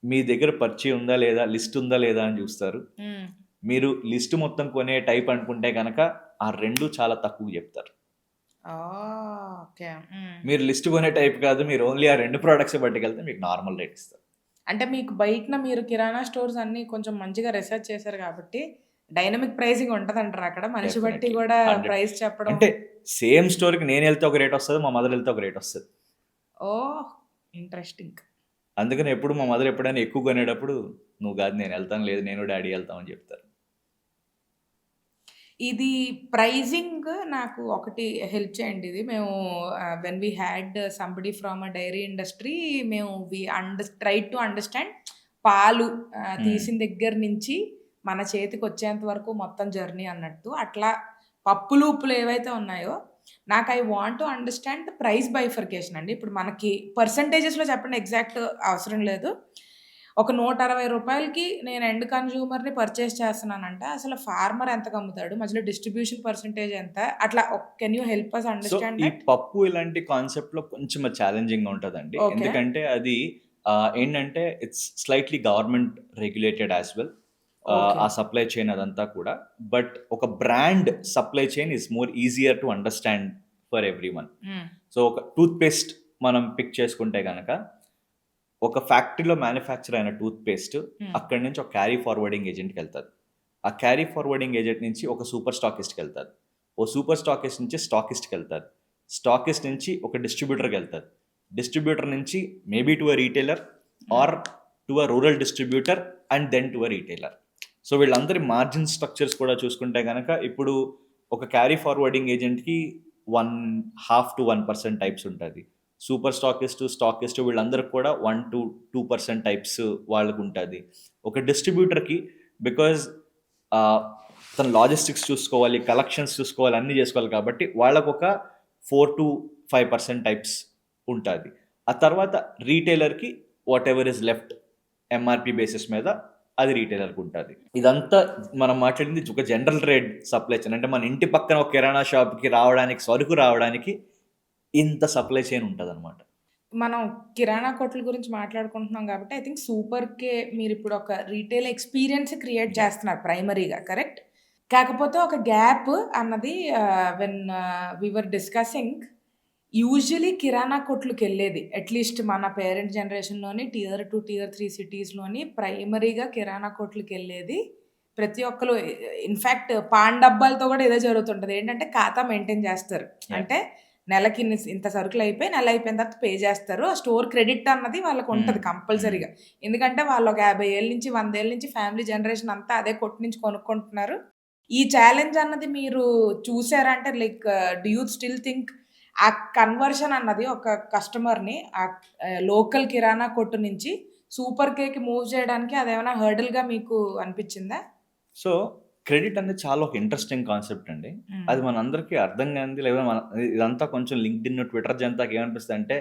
మీ దగ్గర పర్చీ ఉందా లేదా, లిస్ట్ ఉందా లేదా అని చూస్తారు. హ్మ్. మీరు లిస్ట్ మొత్తం కొనే టైప్ అనుకుంటే గనక, ఆ 2 చాలా తక్కువకి చెప్తారు. ఓకే. హ్మ్. మీరు లిస్ట్ కొనే టైప్ కాదు. మీరు ఓన్లీ ఆ 2 ప్రొడక్ట్సే పట్టుకెళ్తే మీకు నార్మల్ రేట్ ఇస్తారు. అంటే మీకు బయటన మీరు కిరాణా స్టోర్స్ అన్నీ కొంచెం మంచిగా రిసర్చ్ చేశారు కాబట్టి, డైనమిక్ ప్రైజింగ్ ఉంటదంటారా అక్కడ? మనిషి బట్టి డెఫినైట్‌లీ. గూడా 100 ప్రైస్ చెప్పడం. అంటే సేమ్ స్టోర్‌కి నేనెళ్తే ఒక రేట్ వస్తది. మా మదర్ ఎళ్తే ఒక రేట్ వస్తది. ఓహ్! ఇంట్రెస్టింగ్. అందుకని ఎప్పుడు మా మదర్ ఎప్పుడైనా ఎక్కువ కొనేటప్పుడు, "నువ్వు కాదు నేనెళ్తాను. లేదు నేను డాడీ ఎళ్తాం" అని చెప్తారు. ఇది ప్రైజింగ్ నాకు ఒకటి హెల్ప్ చేయండి ఇది. మేము when we had somebody from a dairy industry మేము ట్రైడ్ టు అండర్‌స్టాండ్ పాలు హ్మ్. తీసిన దగ్గర నుంచి మన చేతికొచ్చేంత వరకు మొత్తం జర్నీ అన్నట్టు. అట్లా పప్పులు, ఉప్పులు ఏవైతే ఉన్నాయో నాకు I want to understand price bifurcation అండి. ఇప్పుడు మనకి పర్సెంటేజెస్‌లో చెప్పండి ఎగ్జాక్ట్ అవసరం లేదు. ఒక రూ. 160కి నేను ఎండ్ కన్జ్యూమర్‌ని పర్చేస్ చేస్తున్నానంటే, అసలు ఫార్మర్ ఎంతకమ్ముతాడు? మధ్యలో డిస్ట్రిబ్యూషన్ పర్సెంటేజ్ ఎంత? అట్లా can you help us so, understand ఈ దట్? పప్పు ఇలాంటి కాన్సెప్ట్‌లో కొంచెం ఛాలెంజింగ్‌గా ఉంటదండి. ఓకే. ఎందుకంటే అది ఏంటంటే it's slightly government regulated as well. Okay. ఆ సప్లై చైన్ అదంతా కూడా. బట్ ఒక brand supply chain is more easier to understand for everyone. Hmm. So, ఒక టూత్ పేస్ట్ మనం పిక్ చేసుకుంటే గనక, ఒక ఫ్యాక్టరీలో మ్యానుఫ్యాక్చర్ అయిన టూత్ పేస్ట్ హ్మ్. అక్కడి నుంచి ఒక క్యారీ ఫార్వర్డింగ్ ఏజెంట్‌కెళ్తది. ఆ క్యారీ ఫార్వర్డింగ్ ఏజెంట్ నుంచి ఒక సూపర్ స్టాకిస్ట్‌కెళ్తది. ఓ సూపర్ స్టాకిస్ట్ నుంచి స్టాకిస్ట్‌కెళ్తది. స్టాకిస్ట్ నుంచి ఒక డిస్ట్రిబ్యూటర్‌కెళ్తది. డిస్ట్రిబ్యూటర్ నుంచి maybe to a retailer hmm. Or to a rural distributor and then to a retailer. So, వీళ్ళందరి మార్జిన్ స్ట్రక్చర్స్ కూడా చూసుకుంటే గనక ఇప్పుడు ఒక క్యారీ ఫార్వర్డింగ్ ఏజెంట్‌కి 1/2 to 1% టైప్స్ ఉంటది. సూపర్ స్టాకిస్ట్ వీళ్ళందరికి కూడా 1-2% టైప్స్ వాళ్ళకుంటది. ఒక డిస్ట్రిబ్యూటర్‌కి బికాజ్ తన లాజిస్టిక్స్ చూసుకోవాలి, కలెక్షన్స్ చూసుకోవాలి, అన్నీ చేసుకోవాలి కాబట్టి వాళ్ళకొక 4-5% టైప్స్ ఉంటాది. ఆ తర్వాత రీటైలర్‌కి whatever is left MRP basis మీద అది రీటైలర్‌కి ఉంటది. ఇదంతా మనం మాట్లాడింది ఒక జనరల్ ట్రేడ్ సప్లై చైన్. అంటే మన ఇంటి పక్కన ఒక కిరాణా షాప్‌కి రావడానికి, సరుకు రావడానికి ఇంత సప్లై చైన్ ఉంటదనమాట. మనం కిరాణా కొట్ల గురించి మాట్లాడుకుంటున్నాం కాబట్టి, ఐ థింక్ సూపర్‌కే మీరిప్పుడు ఒక రీటైల్ ఎక్స్‌పీరియన్స్ క్రియేట్ యాహ్! చేస్తున్నారు ప్రైమరీగా. కరెక్ట్? కాకపోతే ఒక గ్యాప్ అన్నది when we were discussing usually kirana కొట్లుకెళ్ళేది. అట్‌లీస్ట్ మన పేరెంట్ జనరేషన్‌లోని టియర్ 2, టియర్ 3 సిటీస్‌లోని ప్రైమరీగా కిరాణా కొట్లుకెళ్ళేది. ప్రతి ఒక్కళ్ళు ఇన్‌ఫాక్ట్ పాన్ డబ్బాలతో గూడా ఇదే జరుగుతుంటది. ఏంటంటే ఖాతా మెయింటైన్ జేస్తారు. యాహ్! అంటే నెలకి ఇంత సరుకులయిపోయి నెల అయిపోయిన తర్వాత పే జేస్తారు. ఆ స్టోర్ క్రెడిట్ అన్నది హ్మ్. వాళ్ళకుంటది హ్మ్. కంపల్సరీగా. ఎందుకంటే వాళ్ళు ఒక 50 ఏళ్ల నుంచి, 100 ఏళ్ల నుంచి ఫ్యామిలీ జనరేషన్ అంతా అదే కొట్టు నుంచి కొనుక్కుంటున్నారు. ఈ ఛాలెంజ్ అన్నది మీరు చూసారా? అంటే like do you still think ఆ కన్వర్షన్ అన్నది ఒక కస్టమర్‌ని లోకల్ కిరాణా కొట్టు నుంచి సూపర్ కేకి మూవ్ చేయడానికి అదేమైనా హర్డిల్‌గా మీకు అనిపిచ్చిందా? సో, క్రెడిట్ అనేది చాలా ఒక ఇంట్రెస్టింగ్ కాన్సెప్ట్ అండి. అది మనందరికీ అర్థం కానిది లేదా ఇదంతా కొంచెం లింక్డ్ఇన్, ట్విట్టర్ జనతాకి ఏమనిపిస్తదంటే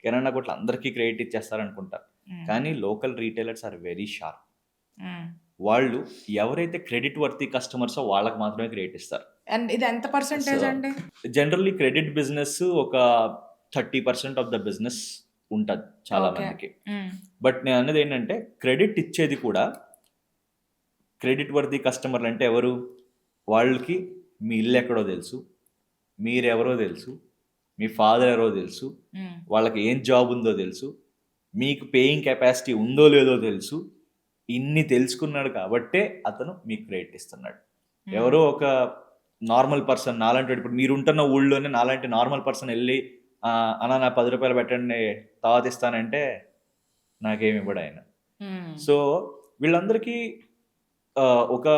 కిరాణా కొట్లు అందరికీ క్రెడిట్ ఇచ్చేస్తారనుకుంటారు. కానీ local retailers are very sharp. వాళ్ళు ఎవరైతే క్రెడిట్ వర్తీ కస్టమర్సో వాళ్ళకి మాత్రమే క్రెడిట్ ఇస్తారు. అండ్ ఇది ఎంత పర్సెంటేజ్ సో, అండి? జనరల్లీ క్రెడిట్ బిజినెస్ ఒక 30% ఆఫ్ ద బిజినెస్ ఉంటది చాలా ఓకే. మందికి. బట్ నేనన్నదేంటంటే క్రెడిట్ ఇచ్చేది కూడా క్రెడిట్ వర్తీ కస్టమర్లంటే ఎవరు? వాళ్ళకి మీ ఇల్లెక్కడో తెలుసు, మీరెవరో తెలుసు, మీ ఫాదర్ ఎవరో తెలుసు, వాళ్ళకి ఏం జాబ్ ఉందో తెలుసు, మీకు పేయింగ్ కెపాసిటీ ఉందో లేదో తెలుసు. ఇన్ని తెలుసుకున్నాడు కాబట్టే అతను మీకు క్రెడిట్ ఇస్తున్నాడు. ఎవరో ఒక నార్మల్ పర్సన్ నాలాంటోడు ఇప్పుడు మీరుంటున్న ఊళ్ళోనే నాలాంటి నార్మల్ పర్సన్ ఎళ్లి అన్నా నాకు రూ. 10 పెట్టండి తర్వాత ఇస్తానంటే నాకేమి ఇవ్వడు ఆయన. సో, వీళ్ళందరికీ ఒక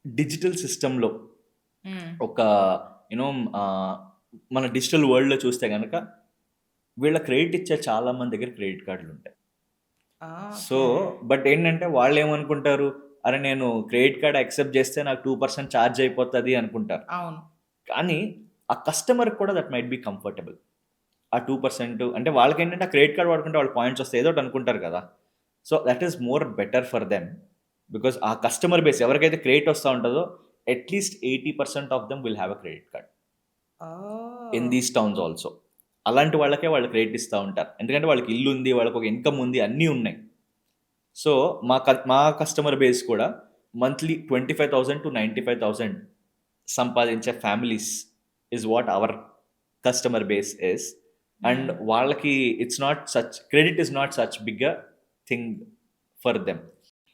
డిజిటల్ సిస్టమ్‌లో ఒక యూనో మన డిజిటల్ వరల్డ్‌లో చూస్తే గనక వీళ్ళ క్రెడిట్ ఇచ్చే చాలా మంది దగ్గర క్రెడిట్ కార్డులుంటాయి. సో, బట్ ఏంటంటే వాళ్ళేమనుకుంటారు, అరె నేను క్రెడిట్ కార్డ్ యాక్సెప్ట్ చేస్తే నాకు 2% చార్జ్ అయిపోతది అనుకుంటారు. అవును. కానీ ఆ కస్టమర్‌కి కూడా దట్ మైట్ బి కంఫర్టబుల్. ఆ 2% అంటే వాళ్ళకేంటంటే ఆ క్రెడిట్ కార్డ్ వాడుకుంటే వాళ్ళకి పాయింట్స్ వస్తాయి ఏదో ఒకటి అనుకుంటారు కదా! So, that is more better for them. Because ఆ కస్టమర్ బేస్ ఎవరికైతే క్రెడిట్ వస్తా ఉంటదో at least 80% of them will have a credit card in these towns also. అలాంటి వాళ్ళకే వాళ్ళు క్రెడిట్ ఇస్తా ఉంటారు. ఎందుకంటే వాళ్ళకి ఇల్లు ఉంది, వాళ్ళకి ఒక ఇన్‌కమ్ ఉంది, అన్నీ ఉన్నాయి. సో, మా కస్టమర్ బేస్ కూడా మంత్లీ 25,000-95,000 సంపాదించే families is what our customer base is. And వాళ్ళకి credit is not such big a thing for them.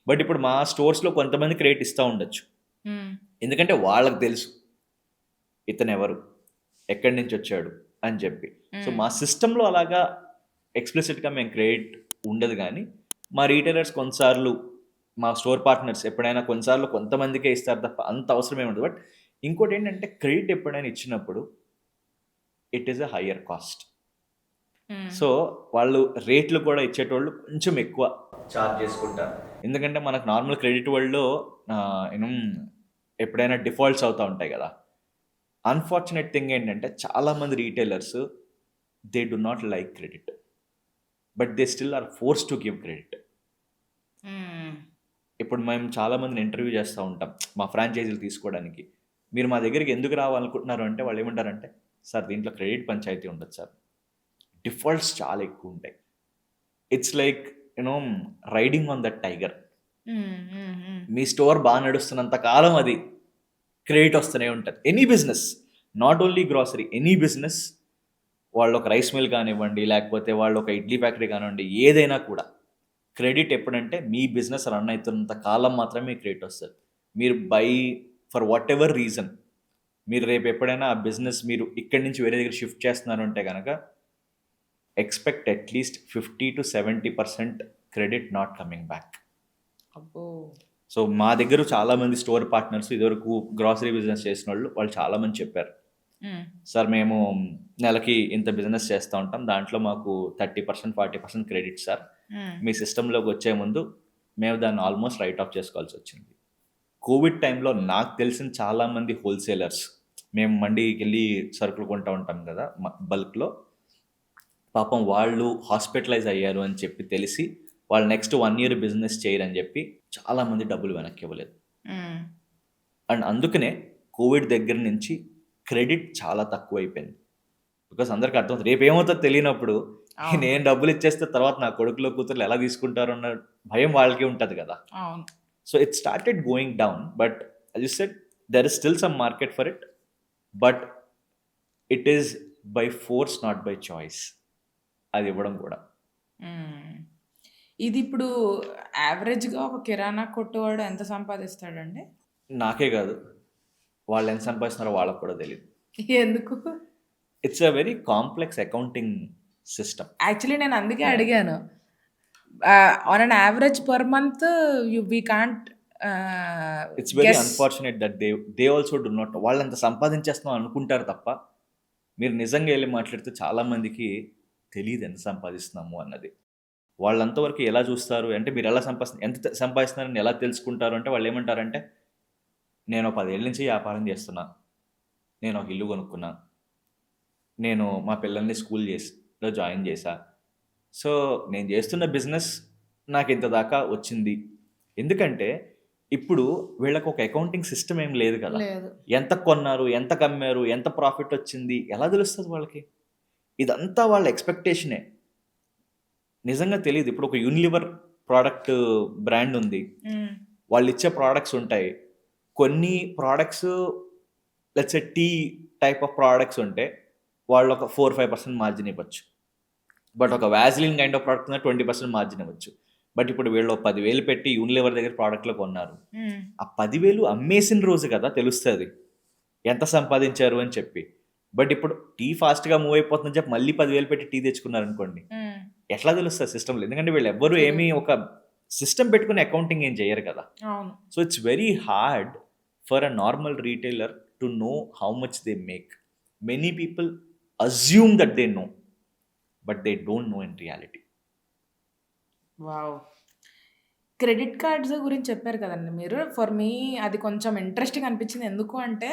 But ఇప్పుడు మా స్టోర్స్‌లో కొంతమంది క్రెడిట్ ఇస్తా ఉండొచ్చు. ఎందుకంటే వాళ్ళకి తెలుసు ఇతనెవరు, ఎక్కడి నుంచి వచ్చాడు అని చెప్పి. సో, మా సిస్టమ్‌లో అలాగా ఎక్స్‌ప్లిసిట్‌గా మేము క్రెడిట్ ఉండదు గానీ, మా రిటైలర్స్ కొన్నిసార్లు మా స్టోర్ పార్ట్నర్స్ ఎప్పుడైనా కొన్నిసార్లు కొంతమందికే ఇస్తారు తప్ప అంత అవసరం ఏమి ఉండదు. బట్ ఇంకోటేంటంటే క్రెడిట్ ఎప్పుడైనా ఇచ్చినప్పుడు it is a higher cost. So, వాళ్ళు రేట్లు కూడా ఇచ్చేటోళ్ళు కొంచెం ఎక్కువ చార్జ్ చేసుకుంటారు. ఎందుకంటే మనకు నార్మల్ క్రెడిట్ వరల్డ్‌లో యూనో ఎప్పుడైనా డిఫాల్ట్స్ అవుతా ఉంటాయి కదా! అన్‌ఫార్చునేట్ థింగ్ ఏంటంటే చాలామంది retailers they do not like credit. But they still are forced to give credit. ఇప్పుడు మేము చాలామందిని ఇంటర్వ్యూ చేస్తూ ఉంటాం మా ఫ్రాంచైజీలు తీసుకోవడానికి. మీరు మా దగ్గరికి ఎందుకు రావాలనుకుంటున్నారు అంటే వాళ్ళు ఏమంటారంటే, సార్ దీంట్లో క్రెడిట్ పంచాయతీ ఉండదు సార్. డిఫాల్ట్స్ చాలా ఎక్కువ ఉంటాయి. It's like you know riding on that tiger. Me store బాగా నడుస్తున్నంత కాలం అది క్రెడిట్ వస్తూనే ఉంటుంది. Any business, not only grocery, any business వాళ్ళు ఒక రైస్ మిల్ కానివ్వండి, లేకపోతే వాళ్ళు ఒక ఇడ్లీ ఫ్యాక్టరీ కానివ్వండి, ఏదైనా కూడా క్రెడిట్ ఎప్పుడంటే మీ బిజినెస్ రన్ అవుతున్నంత కాలం మాత్రమే క్రెడిట్ వస్తుంది. మీరు ఫర్ వాట్ ఎవర్ రీజన్ మీరు రేపు ఎప్పుడైనా ఆ బిజినెస్ మీరు ఇక్కడి నుంచి వేరే దగ్గర షిఫ్ట్ చేస్తున్నారు అంటే కనుక expect at least 50-70% credit not coming back. So, మా దగ్గర చాలామంది స్టోర్ పార్ట్నర్స్ ఇదివరకు గ్రాసరీ బిజినెస్ చేసిన వాళ్ళు చాలామంది చెప్పారు, సార్ మేము నెలకి ఇంత బిజినెస్ చేస్తూ ఉంటాం, దాంట్లో మాకు 30%-40% క్రెడిట్ సార్. మీ సిస్టంలోకి వచ్చే ముందు మేము దాన్ని ఆల్మోస్ట్ రైట్ ఆఫ్ చేసుకోవాల్సి వచ్చింది. కోవిడ్ టైంలో నాకు తెలిసిన చాలామంది హోల్సేలర్స్, మేము మండికి వెళ్ళి సరుకులు కొంటూ ఉంటాం కదా బల్క్లో, పాపం వాళ్ళు హాస్పిటలైజ్ అయ్యారు అని చెప్పి తెలిసి వాళ్ళు నెక్స్ట్ 1 year బిజినెస్ చేయరని చెప్పి చాలామంది డబ్బులు వెనక్కి ఇవ్వలేదు. అండ్ అందుకనే కోవిడ్ దగ్గర నుంచి క్రెడిట్ చాలా తక్కువ అయిపోయింది. బికాస్ అందరికీ అర్థమవుతుంది రేపు ఏమవుతుందో తెలియనప్పుడు నేను డబ్బులు ఇచ్చేస్తే తర్వాత నా కొడుకులో కూతుర్లు ఎలా తీసుకుంటారు అన్న భయం వాళ్ళకి ఉంటుంది కదా. So it started going down. But as you said, there is still some market for it, but it is by force, not by choice. అది ఇవ్వడం కూడా. ఇది ఇప్పుడు యావరేజ్‌గా ఒక కిరాణా కొట్టువాడు ఎంత సంపాదిస్తాడండి? నాకే కాదు, వాళ్ళు ఎంత సంపాదిస్తున్నారో వాళ్ళకి కూడా తెలియదు. ఎందుకు? It's a very complex accounting system. Actually నేను అందుకే అడిగాను. On an average per month we can't it's very unfortunate that they also do not. వాళ్ళు ఎంత సంపాదించేస్తున్నాం అనుకుంటారు తప్ప మీరు నిజంగా వెళ్ళి మాట్లాడితే చాలా మందికి తెలియదు ఎంత సంపాదిస్తున్నాము అన్నది. వాళ్ళంతవరకు ఎలా చూస్తారు అంటే మీరు ఎలా ఎంత సంపాదిస్తున్నారని ఎలా తెలుసుకుంటారు అంటే వాళ్ళు ఏమంటారంటే నేను 10 ఏళ్ళ నుంచి వ్యాపారం చేస్తున్నా, నేను ఒక ఇల్లు కొనుక్కున్నా, నేను మా పిల్లల్ని స్కూల్లో జాయిన్ చేశా, సో నేను చేస్తున్న బిజినెస్ నాకు ఇంత దాకా వచ్చింది. ఎందుకంటే ఇప్పుడు వీళ్ళకి ఒక అకౌంటింగ్ సిస్టమ్ ఏం లేదు కదా. లేదు. ఎంత కొన్నారు, ఎంత కమ్మారు, ఎంత ప్రాఫిట్ వచ్చింది ఎలా తెలుస్తుంది వాళ్ళకి? ఇదంతా వాళ్ళ ఎక్స్పెక్టేషనే. నిజంగా తెలియదు. ఇప్పుడు ఒక యూనిలివర్ ప్రోడక్ట్ బ్రాండ్ ఉంది, వాళ్ళు ఇచ్చే ప్రోడక్ట్స్ ఉంటాయి. కొన్ని products let's a tea type of products ఉంటే వాళ్ళు ఒక 4-5% మార్జిన్ ఇవ్వచ్చు. బట్ ఒక Vaseline kind of product 20% margin ఇవ్వచ్చు. బట్ ఇప్పుడు వీళ్ళు 10,000 పెట్టి యూనిలివర్ దగ్గర ప్రోడక్ట్లో కొన్నారు, ఆ 10,000 అమ్మేసిన రోజు కదా తెలుస్తుంది ఎంత సంపాదించారు అని చెప్పి. బట్ ఇప్పుడు టీ ఫాస్ట్గా మూవ్ అయిపోతుందని చెప్పి మళ్ళీ 10,000 పెట్టి టీ తెచ్చుకున్నారు అనుకోండి, ఎట్లా తెలుస్తుంది సిస్టంలో? ఎందుకంటే వీళ్ళు ఎవ్వరు ఏమీ ఒక సిస్టమ్ పెట్టుకుని అకౌంటింగ్ ఏం చేయరు కదా. So it's very hard for a normal retailer to know how much they make. Many people assume that they know, but they don't know in reality. Wow! Credit cards గురించి చెప్పారు కదండీ మీరు. For me అది కొంచెం interesting అనిపించింది. ఎందుకు అంటే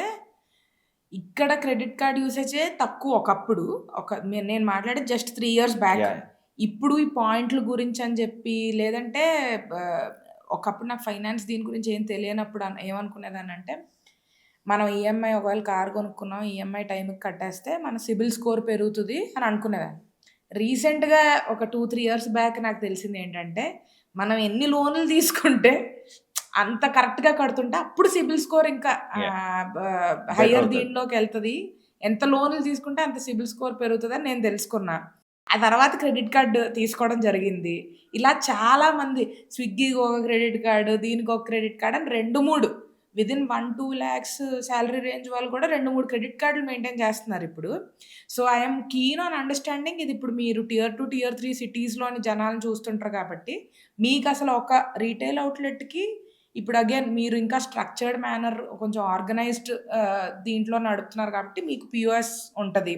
ఇక్కడ క్రెడిట్ కార్డ్ యూసేజే తక్కువ ఒకప్పుడు. నేను మాట్లాడేది జస్ట్ 3 ఇయర్స్ బ్యాక్. Yeah. ఇప్పుడు ఈ పాయింట్ల గురించి అని చెప్పి లేదంటే ఒకప్పుడు నాకు ఫైనాన్స్ దీని గురించి ఏం తెలియనప్పుడు ఏమనుకునేదాన్నంటే మనం ఈఎంఐ ఒకవేళ కార్ కొనుక్కున్నాం, ఈఎంఐ టైంకి కట్టేస్తే మన సిబిల్ స్కోర్ పెరుగుతుంది అని అనుకునేదాన్ని. రీసెంట్‌గా ఒక 2-3 ఇయర్స్ బ్యాక్ నాకు తెలిసింది ఏంటంటే మనం ఎన్ని లోన్లు తీసుకుంటే అంత కరెక్ట్‌గా కడుతుంటే అప్పుడు సిబిల్ స్కోర్ ఇంకా హయ్యర్ అవుతది. దీనిలోకి వెళ్తది. ఎంత లోన్లు తీసుకుంటే అంత సిబిల్ స్కోర్ పెరుగుతదని నేను తెలుసుకున్నా. ఆ తర్వాత క్రెడిట్ కార్డ్ తీసుకోవడం జరిగింది. ఇలా చాలామంది స్విగ్గీకి ఒక క్రెడిట్ కార్డ్, దీనికి ఒక క్రెడిట్ కార్డ్ అని 2, 3 వితిన్ 1-2 లాక్స్ సాలరీ రేంజ్ వాళ్ళు కూడా 2, 3 క్రెడిట్ కార్డులు మెయింటైన్ చేస్తున్నారు ఇప్పుడు. So I am keen on understanding ఇది. ఇప్పుడు మీరు టియర్ 2, టియర్ 3 సిటీస్‌లోని జనాలను చూస్తుంటారు కాబట్టి మీకసలు ఒక రీటైల్ అవుట్‌లెట్‌కి ఇప్పుడు అగైన్ మీరు ఇంకా స్ట్రక్చర్డ్ మేనర్ కొంచెం ఆర్గనైజ్డ్ దీంట్లో నడుపుతున్నారు కాబట్టి మీకు పిఓఎస్ ఉంటది.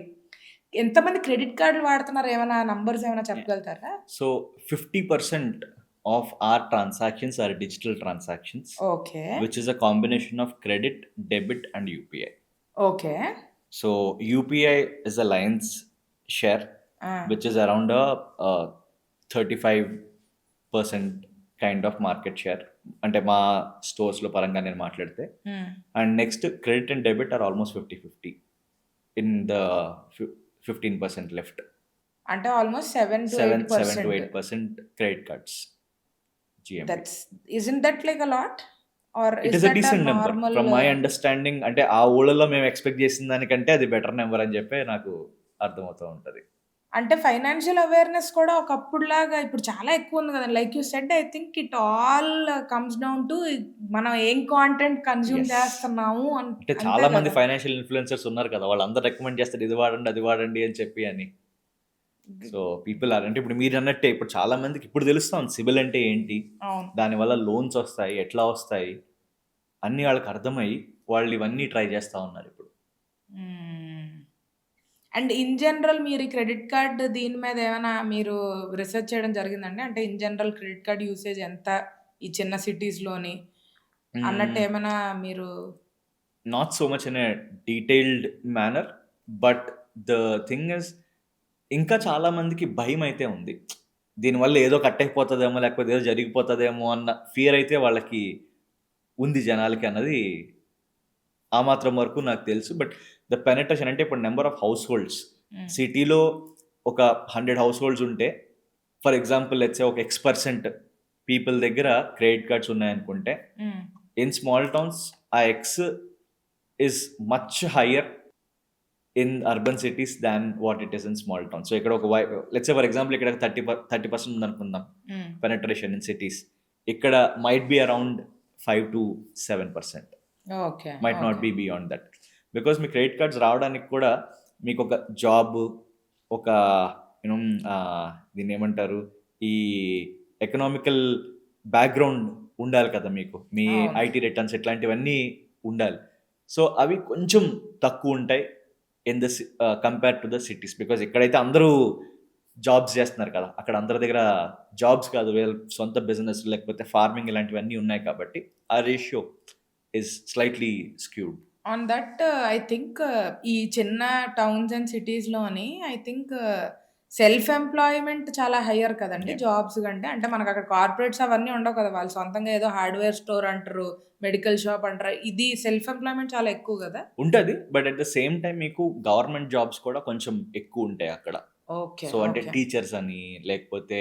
ఎంతమంది క్రెడిట్ కార్డులు వాడుతున్నారు? ఏమైనా నంబర్స్ ఏమైనా చెప్పగలుగుతారా? So 50% of our transactions are digital transactions, okay. which is a combination of credit, debit, and UPI. Okay. So UPI is a lion's share, ఆ! which is around a 35% kind of market share. అంటే మా స్టోర్స్లో పరంగా నేను మాట్లాడితే. హ్మ్. And next credit and debit are almost 50-50 in the 15% left. అంటే almost 7-8%. 7-8% credit cards GMV. Isn't that like a lot or it is is a that a decent number normal? From my understanding. అంటే ఆ ఊళ్ళలో మేము expect చేసిన దానికంటే అది better number అని చెప్పి నాకు అర్థమవుతూ ఉంటుంది. అంటే ఫైనాన్షియల్ అవేర్‌నెస్ కూడా ఒకప్పుడులాగా ఇప్పుడు చాలా ఎక్కువ ఉంది కదండీ. Like you said I think it all comes down to మనం ఏం కంటెంట్ కన్జ్యూమ్ Yes. చేస్తున్నాము అంటే అంతే చాలా మంది కదా. ఫైనాన్షియల్ ఇన్ఫ్లుయెన్సర్స్ ఉన్నారు కదా, వాళ్ళందరూ రికమెండ్ చేస్తారు ఇది వాడండి అది వాడండి అని చెప్పి అని. సో పీపుల్ ఆర్ అంటే ఇప్పుడు మీరు అన్నట్టే ఇప్పుడు చాలా మందికి ఇప్పుడు తెలుస్తాం సిబిల్ అంటే ఏంటి, అవును. దానివల్ల లోన్స్ వస్తాయి, ఎట్లా వస్తాయి అన్నీ వాళ్ళకి అర్థమయ్యి వాళ్ళు ఇవన్నీ ట్రై చేస్తూ ఉన్నారు ఇప్పుడు. అండ్ ఇన్ జనరల్ మీరు ఈ క్రెడిట్ కార్డ్ దీని మీద ఏమైనా మీరు రిసర్చ్ చేయడం జరిగిందండి? అంటే in general credit card usage ఎంత ఈ చిన్న సిటీస్‌లోని అన్నట్టు ఏమైనా మీరు? Not so much in a detailed manner, but the thing is ఇంకా చాలా మందికి భయం అయితే ఉంది. దీనివల్ల ఏదో కట్టయిపోతుందేమో లేకపోతే ఏదో జరిగిపోతుందేమో అన్న ఫియర్ అయితే వాళ్ళకి ఉంది జనాలకి అన్నది ఆ మాత్రం వరకు నాకు తెలుసు. బట్ ద పెనట్రేషన్ అంటే ఇప్పుడు నెంబర్ ఆఫ్ హౌస్ హోల్డ్స్ సిటీలో ఒక 100 హౌస్ హోల్డ్స్ ఉంటే ఫర్ ఎగ్జాంపుల్ లెట్స్ ఒక X% పీపుల్ దగ్గర క్రెడిట్ కార్డ్స్ ఉన్నాయనుకుంటే ఇన్ స్మాల్ టౌన్స్ ఆ X is much higher in urban cities than what it is in small towns. So ఇక్కడ ఒక let's say for example ఇక్కడ 30% ఉందనుకుందాం penetration in cities. ఇక్కడ might be around 5-7%. Okay. might not be beyond that. Because me credit cards రావడానికి కూడా మీకు ఒక job, ఒక యూనో దీన్ని ఏమంటారు, ఈ ఎకనామికల్ బ్యాక్గ్రౌండ్ ఉండాలి కదా మీకు, మీ అవును. ఐటీ రిటర్న్స్ ఇట్లాంటివన్నీ ఉండాలి. సో అవి కొంచెం తక్కువ ఉంటాయి in the compare to the cities. Because ఇక్కడైతే అందరూ జాబ్స్ చేస్తున్నారు కదా, అక్కడ అందరి దగ్గర జాబ్స్ కాదు, వీళ్ళ సొంత బిజినెస్ లేకపోతే ఫార్మింగ్ ఇలాంటివన్నీ ఉన్నాయి కాబట్టి ఆ ratio is slightly skewed. On that I think ఈ చిన్న టౌన్స్ అండ్ సిటీస్‌లోని ఐ థింక్ సెల్ఫ్ ఎంప్లాయ్‌మెంట్ చాలా హయ్యర్ కదండీ! Yeah. జాబ్స్ కంటే. అంటే మనకక్కడ కార్పొరేట్స్ అవన్నీ ఉండవు కదా! వాళ్ళు సొంతంగా ఏదో హార్డ్‌వేర్ స్టోర్ అంటారు, మెడికల్ షాప్ అంటారు. ఇది సెల్ఫ్ ఎంప్లాయ్‌మెంట్ చాలా ఎక్కువ గదా! ఉంటది. But at the same time మీకు గవర్నమెంట్ జాబ్స్ కూడా కొంచెం ఎక్కువ ఉంటాయి అక్కడ. ఓకే. సో అంటే ఓకే. టీచర్స్ అని, లేకపోతే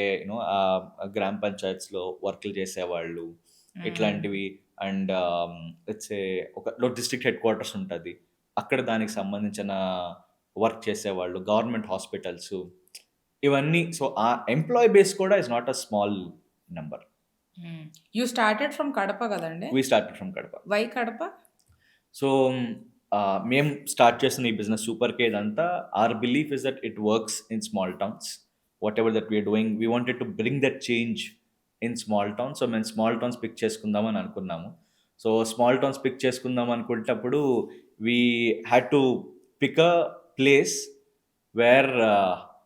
గ్రామ పంచాయత్స్‌లో వర్కులు చేసేవాళ్ళు, హ్మ్. ఇట్లాంటివి. అండ్ లెట్స్ సే ఒక డిస్ట్రిక్ట్ హెడ్ క్వార్టర్స్ ఉంటది. అక్కడ దానికి సంబంధించిన వర్క్ చేసేవాళ్ళు, గవర్నమెంట్ హాస్పిటల్స్, ఇవన్నీ. సో ఆ ఎంప్లాయీ బేస్ కూడా is not a small number. Hmm. You started from Kadapa గదండీ! We started from Kadapa. Why Kadapa? So మేము స్టార్ట్ చేసిన ఈ బిజినెస్ సూపర్ కే ఇదంతా our belief is that it works in small towns. Whatever that we are doing, we wanted to bring that change in small towns. So మేము small towns pick చేసుకుందామని అనుకున్నాము. So small towns pick చేసుకుందాం అనుకునేటప్పుడు we had to pick a place where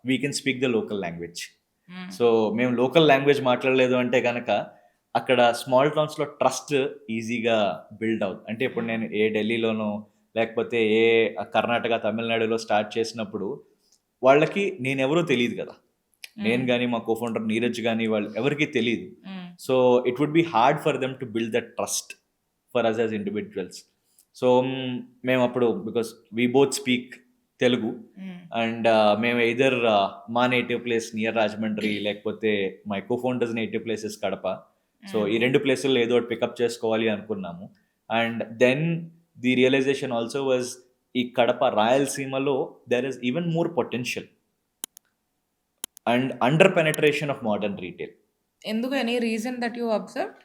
we can speak the local language. Hmm. So మేము local language మాట్లాడలేదు అంటే కనుక అక్కడ స్మాల్ టౌన్స్‌లో ట్రస్ట్ ఈజీగా బిల్డ్ అవుద్ది. అంటే ఇప్పుడు నేను ఏ ఢిల్లీలోనో లేకపోతే ఏ కర్ణాటక, తమిళనాడులో స్టార్ట్ చేసినప్పుడు వాళ్ళకి నేనెవరో తెలీదు కదా! నేను హ్మ్. గాని, మా కోఫౌండర్ నీరజ్ గాని వాళ్ళు ఎవరికీ తెలీదు. Hmm. So it would be hard for them to build that trust for us as individuals. So మేమప్పుడు because we both speak Telugu hmm. And మేము ఎయిదర్ మా నేటివ్ ప్లేస్ నియర్ రాజమండ్రి, లేకపోతే my cofounder's native place is Kadapa. So ఈ హ్మ్. 2 ప్లేసుల్లో ఏదో ఒకటి pickup చేసుకోవాలి అనుకున్నాము. And then the realisation also was ఈ కడప రాయలసీమలో there is even more potential and under penetration of modern retail. ఎందుకు any reason that you observed?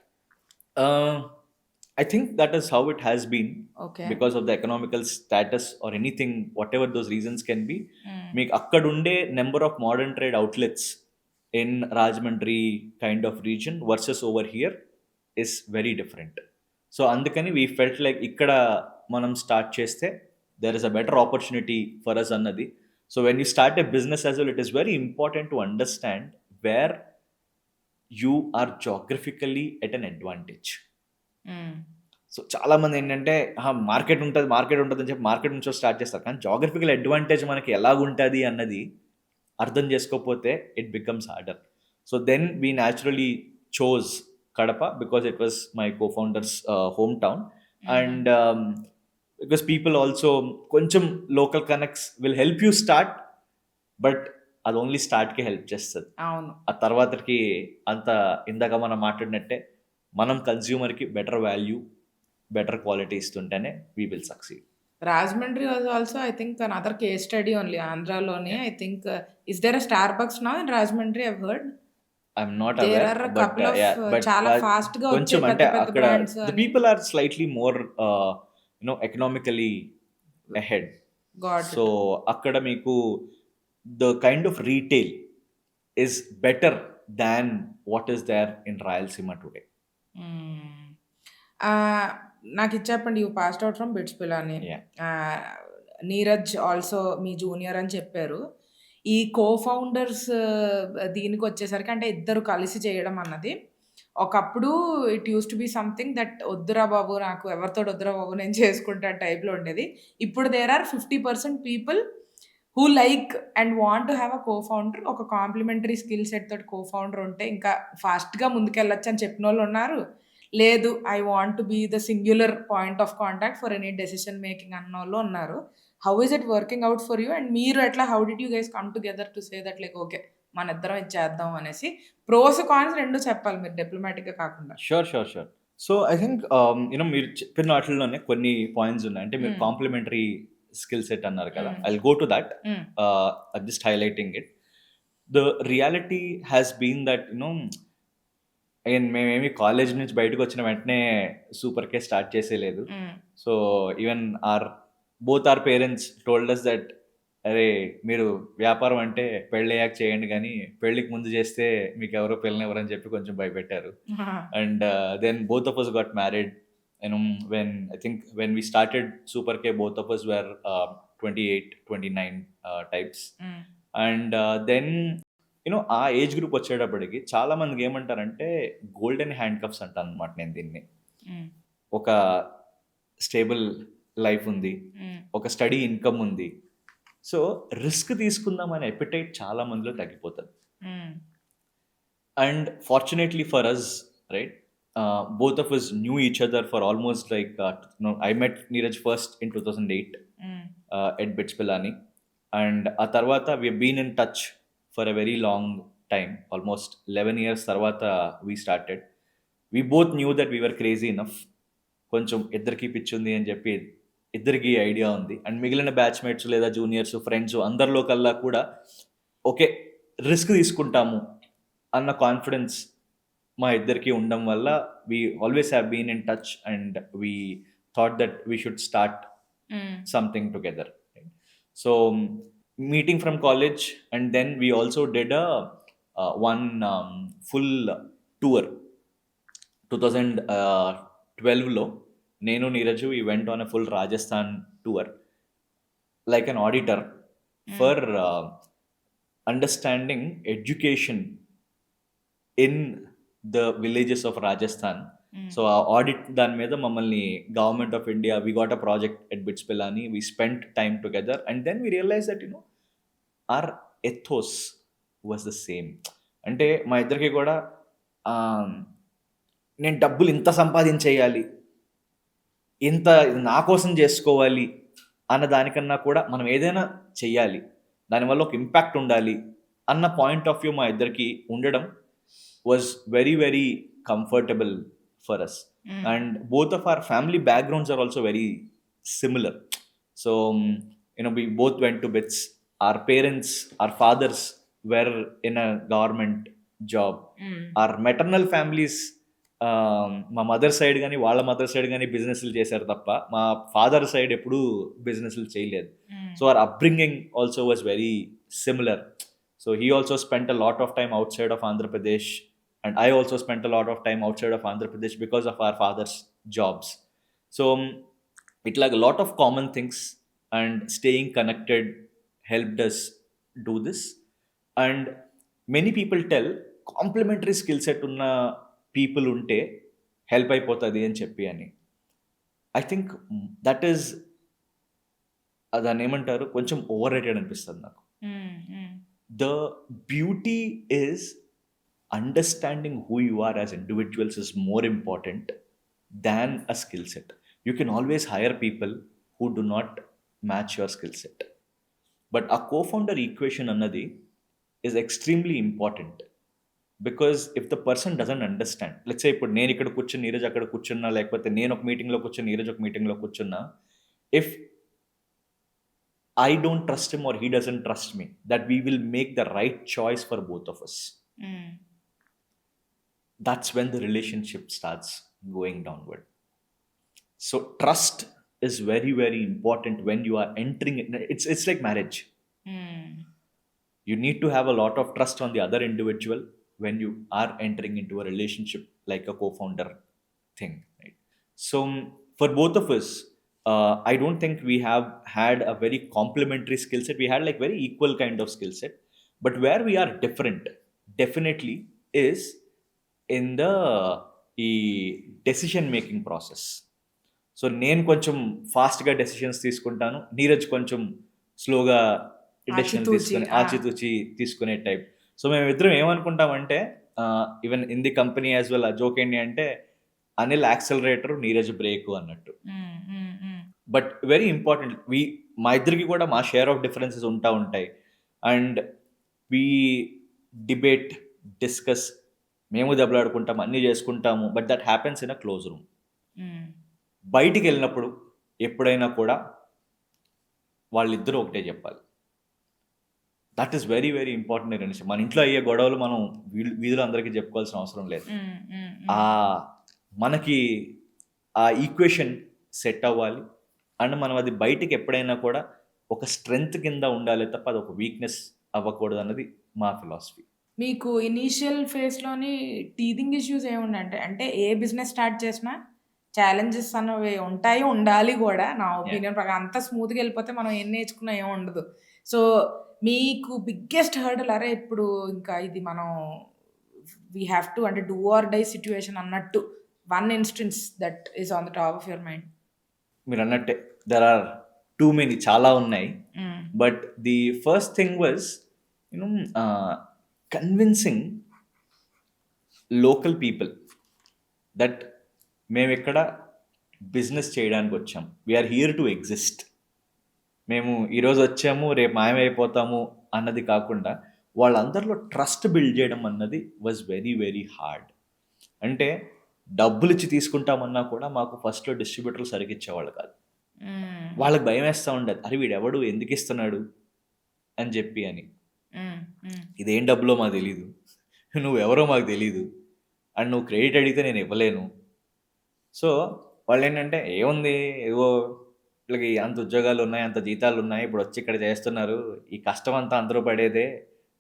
I think that is how it has been okay. because of the economical status or anything, whatever those reasons can be. Hmm. మీకు అక్కడుండే number of modern trade outlets in Rajahmundry kind of region versus over here is very different. So అందుకని we felt like ఇక్కడ మనం start చేస్తే there is a better opportunity for us అన్నది. So when you start a business as well, it is very important to understand where you are geographically at an advantage. Hmm. So చాలామంది ఏంటంటే market ఉంటుంది, market ఉంటుంది అని చెప్పి market నుంచో start చేస్తారు. కానీ జాగ్రఫికల్ అడ్వాంటేజ్ మనకి ఎలాగుంటుంది అన్నది అర్థం చేసుకోకపోతే it becomes harder. So then we naturally chose Kadapa because it was my cofounder's home town. And because people also కొంచెం local connects will help you start, but అది ఓన్లీ స్టార్ట్కి హెల్ప్ చేస్తుంది. అవును. ఆ తర్వాతకి అంత ఇందాక మనం మాట్లాడినట్టే మనం కన్జ్యూమర్కి బెటర్ వాల్యూ, బెటర్ క్వాలిటీ ఇస్తుంటేనే we will succeed. Rajahmundry was also I think another case study only ఆంధ్రాలోనే. Yeah. I think is there a Starbucks now in Rajahmundry? I have heard. I'm not there aware, or uh but couple of but చాలా ఫాస్ట్‌గా వచ్చే కొంచెం పెద్ద అంటే పెద్ద అక్కడ brands the అని. People are slightly more economically ahead. Got so it. అక్కడ మీకు the kind of retail is better than what is there in Rayalaseema today. Hmm. నాకిది చెప్పండి. You passed out from BITS Pilani. Yeah. Neeraj also మీ జూనియర్ అని చెప్పారు. ఈ co-founders దీనికొచ్చేసరికి అంటే ఇద్దరు కలిసి చేయడం అన్నది ఒకప్పుడు it used to be something that వద్దురా బాబు, నాకు ఎవరితోటి వద్దురా బాబు, నేను చేసుకుంటా టైప్‌లో ఉండేది. ఇప్పుడు there are 50% people who like and want to have a cofounder. ఒక కాంప్లిమెంటరీ స్కిల్ సెట్ తోటి కోఫౌండర్ ఉంటే ఇంకా ఫాస్ట్‌గా ముందుకెళ్ళొచ్చు అని చెప్పినోళ్ళున్నారు. లేదు, I want to be the singular point of contact for any decision making అన్నోళ్ళు ఉన్నారు. How is it working out for you? And మీరు ఎట్లా, how did you guys come together to say that like okay, మనిద్దరం ఇది చేద్దాం అనేసి? Pros, cons 2 చెప్పాలి మీరు డిప్లొమాటిక్‌గా కాకుండా. షూర్. సో ఐ థింక్ మీరు చెప్పిన వాటిల్లోనే కొన్ని పాయింట్స్ ఉన్నాయి. అంటే మీరు హ్మ్. కాంప్లిమెంటరీ స్కిల్ సెట్ అన్నారు కదా, hmm. I will go to that. Hmm. Just highlighting it. The reality has been that again మేమేమి కాలేజ్ నుంచి బయటకు వచ్చిన వెంటనే సూపర్ కే స్టార్ట్ చేసేయలేదు. Hmm. So even both our parents told us that అరే మీరు వ్యాపారం అంటే పెళ్ళయ్యాక చేయండి కానీ పెళ్ళికి ముందు చేస్తే మీకు ఎవరో పిల్లనివ్వరని చెప్పి కొంచెం భయపెట్టారు. And then both of us got married. When I think when we started Super K, both of us were 28, 29 types. హ్మ్. And then యూనో ఆ ఏజ్ గ్రూప్ వచ్చేటప్పటికి చాలా మందికి ఏమంటారంటే గోల్డెన్ హ్యాండ్ కప్స్ అంటాను అనమాట నేను దీన్ని. ఒక స్టేబుల్ లైఫ్ ఉంది, ఒక స్టడీ ఇన్కమ్ ఉంది. సో రిస్క్ తీసుకుందాం అనే ఎపిటైట్ చాలా మందిలో తగ్గిపోతుంది. And fortunately for us, right, both of us knew each other for almost like, I met Neeraj first in 2008 at BITS Pilani. And a tarvata we have been in touch for a very long time, almost 11 years tarvata we started. We both knew that we were crazy enough. కొంచెం ఇద్దరికి పిచ్చి ఉంది అని చెప్పి ఇద్దరికి idea ఉంది. And మిగిలిన batchmates లేదా జూనియర్స్ ఫ్రెండ్స్ అందరిలో కల్లా కూడా ఓకే రిస్క్ తీసుకుంటాము అన్న కాన్ఫిడెన్స్ మా ఇద్దరికి ఉండడం వల్ల we always have been in touch and we thought that we should start something together. So meeting from college and then we also did one full tour 2012లో నేను నీరజు we went on a full Rajasthan tour like an auditor for understanding education in the villages of Rajasthan. So ఆ audit దాని మీద మమ్మల్ని government of India we got a project at BITS Pilani, we spent time together and then we realize that our ethos was the same. అంటే మా ఇద్దరికి కూడా నేను డబ్బులు ఇంత సంపాదించేయాలి, ఇంత నా కోసం చేసుకోవాలి అన్న దానికన్నా కూడా మనం ఏదైనా చెయ్యాలి, దానివల్ల ఒక ఇంపాక్ట్ ఉండాలి అన్న పాయింట్ ఆఫ్ వ్యూ మా ఇద్దరికి ఉండడం was very very comfortable for us. And both of our family backgrounds are also very similar. So we both went to BITS. Our parents, our fathers were in a government job. Our maternal families, మా mother side కానీ వాళ్ళ mother side కానీ బిజినెస్లు చేశారు తప్ప మా father side ఎప్పుడూ బిజినెస్లు చేయలేదు. So our upbringing also was very similar. So he also spent a lot of time outside of Andhra Pradesh and I also spent a lot of time outside of Andhra Pradesh because of our father's jobs. So it like a lot of common things and staying connected helped us do this. And many people tell complementary skill set unna people unte help అయిపోతుంది అని చెప్పి అని. I think that is అదాన్ని ఏమంటారు కొంచెం over rated అనిపిస్తుంది నాకు. The beauty is understanding who you are as individuals is more important than a skill set. You can always hire people who do not match your skill set. But a co-founder equation annadi is extremely important because if the person doesn't understand, let's say ఇప్పుడు నేను ఇక్కడ కూర్చుని నీరజ్ అక్కడ కూర్చున్నా, లేకపోతే నేను ఒక మీటింగ్లో కూర్చుని నీరజ్ ఒక మీటింగ్లో కూర్చున్నా, if I don't trust him or he doesn't trust me, that we will make the right choice for both of us. That's when the relationship starts going downward. So trust is very very important when you are entering it. It's like marriage. You need to have a lot of trust on the other individual when you are entering into a relationship like a co-founder thing, right? So for both of us, I don't think we have had a very complementary skill set. We had like very equal kind of skill set, but where we are different definitely is in the decision making process. So నేను కొంచెం ఫాస్ట్గా decisions తీసుకుంటాను, నీరజ్ కొంచెం స్లోగా decision తీసుకుని ఆచితూచి తీసుకునే type. So మేమిద్దరం ఏమనుకుంటామంటే even in the company as well ఆ జోక్ ఏంటి అంటే అనిల్ యాక్సలరేటర్ నీరజ్ బ్రేక్ అన్నట్టు. బట్ వెరీ ఇంపార్టెంట్, మా ఇద్దరికి కూడా మా షేర్ ఆఫ్ డిఫరెన్సెస్ ఉంటాయి అండ్ వీ డిబేట్ డిస్కస్, మేము దెబ్బలాడుకుంటాం, అన్నీ చేసుకుంటాము, but that happens in a close room. బయటికి వెళ్ళినప్పుడు ఎప్పుడైనా కూడా వాళ్ళిద్దరూ ఒకటే చెప్పాలి. That is very very important relation. మన ఇంట్లో అయ్యే గొడవలు మనం వీధిలో అందరికీ చెప్పుకోవాల్సిన అవసరం లేదు. మనకి ఆ ఈక్వేషన్ సెట్ అవ్వాలి అండ్ మనం అది బయటికి ఎప్పుడైనా కూడా ఒక స్ట్రెంగ్త్ కింద ఉండాలి తప్ప అది ఒక వీక్నెస్ అవ్వకూడదు అన్నది మా ఫిలాసఫీ. మీకు ఇనీషియల్ ఫేజ్లోని టీథింగ్ ఇష్యూస్ ఏముండంటే, అంటే ఏ బిజినెస్ స్టార్ట్ చేసినా ఛాలెంజెస్ అనేవి ఉండాలి కూడా. నా ఒపీనియన్ ప్రకారం అంత స్మూత్గా వెళ్ళిపోతే మనం ఏం నేర్చుకున్నా ఏం ఉండదు. సో మీకు బిగ్గెస్ట్ హర్డల్ అరే ఇప్పుడు ఇంకా ఇది మనం వీ హ్యావ్ టు అంటే డూ ఆర్ డై సిచ్యువేషన్ అన్నట్టు one instance that is on the top of your mind. మీరు అన్నట్టే దెర్ ఆర్ టూ మెనీ, చాలా ఉన్నాయి. But the first thing was you know convincing local people that మేము ఇక్కడ business చేయడానికి వచ్చాం, వీఆర్ హియర్ టు ఎగ్జిస్ట్. మేము ఈరోజు వచ్చాము రేపు మాయమైపోతాము అన్నది కాకుండా వాళ్ళందరిలో ట్రస్ట్ బిల్డ్ చేయడం అన్నది వాజ్ వెరీ వెరీ హార్డ్. అంటే డబ్బులు ఇచ్చి తీసుకుంటామన్నా కూడా మాకు ఫస్ట్లో డిస్ట్రిబ్యూటర్లు సరిగ్గా ఇచ్చేవాళ్ళు కాదు. వాళ్ళకి భయం వేస్తూ ఉండదు, అరే వీడెవడు ఎందుకు ఇస్తున్నాడు అని చెప్పి అని. ఇదేం డబ్బులో మాకు తెలీదు, నువ్వెవరో మాకు తెలీదు, అండ్ నువ్వు క్రెడిట్ అడిగితే నేను ఇవ్వలేను. సో వాళ్ళు ఏంటంటే ఏముంది, ఏవో వీళ్ళకి అంత ఉద్యోగాలు ఉన్నాయి, అంత జీతాలు ఉన్నాయి, ఇప్పుడు వచ్చి ఇక్కడ చేస్తున్నారు, ఈ కష్టం అంతా అందరూ పడేదే,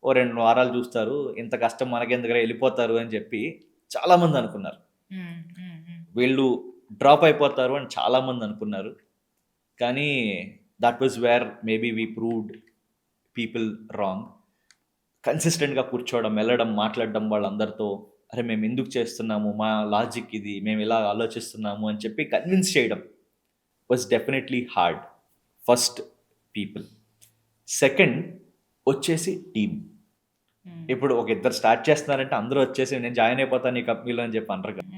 ఓ 2 వారాలు చూస్తారు, ఇంత కష్టం మనకెందుకు వెళ్ళిపోతారు అని చెప్పి చాలామంది అనుకున్నారు. వీళ్ళు డ్రాప్ అయిపోతారు అని చాలామంది అనుకున్నారు. కానీ that was where maybe we proved people wrong. కన్సిస్టెంట్గా కూర్చోవడం, వెళ్ళడం, మాట్లాడడం వాళ్ళందరితో, అరే మేము ఎందుకు చేస్తున్నాము, మా లాజిక్ ఇది, మేము ఇలా ఆలోచిస్తున్నాము అని చెప్పి కన్విన్స్ చేయడం was definitely hard. First people. Second వచ్చేసి టీమ్. ఇప్పుడు ఒక ఇద్దరు స్టార్ట్ చేస్తున్నారంటే అందరూ వచ్చేసి నేను జాయిన్ అయిపోతాను ఈ కంపెనీలో అని చెప్పి అనరు కదా.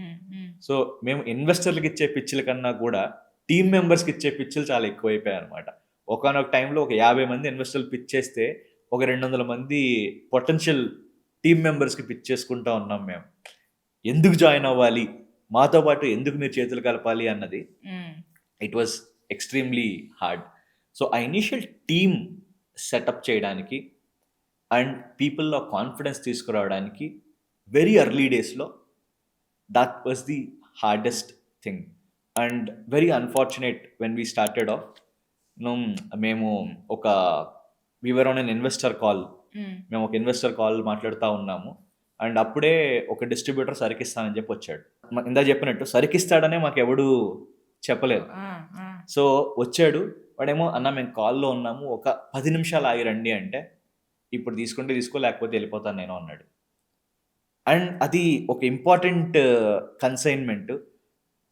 సో మేము ఇన్వెస్టర్లకు ఇచ్చే పిచ్చిల కన్నా కూడా టీమ్ మెంబర్స్కి ఇచ్చే పిచ్చులు చాలా ఎక్కువైపోయాయి అనమాట. ఒకనొక టైంలో ఒక 50 మంది ఇన్వెస్టర్లు పిచ్ చేస్తే ఒక 200 మంది పొటెన్షియల్ టీమ్ మెంబర్స్కి పిచ్ చేసుకుంటా ఉన్నాం మేము. ఎందుకు జాయిన్ అవ్వాలి, మాతో పాటు ఎందుకు మీరు చేతులు కలపాలి అన్నది it was extremely hard. So ఆ ఇనీషియల్ టీమ్ సెటప్ చేయడానికి అండ్ పీపుల్లో కాన్ఫిడెన్స్ తీసుకురావడానికి వెరీ ఎర్లీ డేస్లో that was the hardest thing. And very unfortunate when we started off, మేము ఒక Weaver on an investor call, మేము ఒక ఇన్వెస్టర్ కాల్ మాట్లాడుతూ ఉన్నాము. అండ్ అప్పుడే ఒక డిస్ట్రిబ్యూటర్ సరికిస్తానని చెప్పి వచ్చాడు. ఇందా చెప్పినట్టు సరికిస్తాడనే మాకు ఎవడు చెప్పలేదు. సో వచ్చాడు వాడేమో, అన్న మేము కాల్లో ఉన్నాము, ఒక 10 నిమిషాలు ఆగి రండి అంటే, ఇప్పుడు తీసుకుంటే తీసుకో లేకపోతే వెళ్ళిపోతాను నేను అన్నాడు. అండ్ అది ఒక ఇంపార్టెంట్ కన్సైన్మెంట్.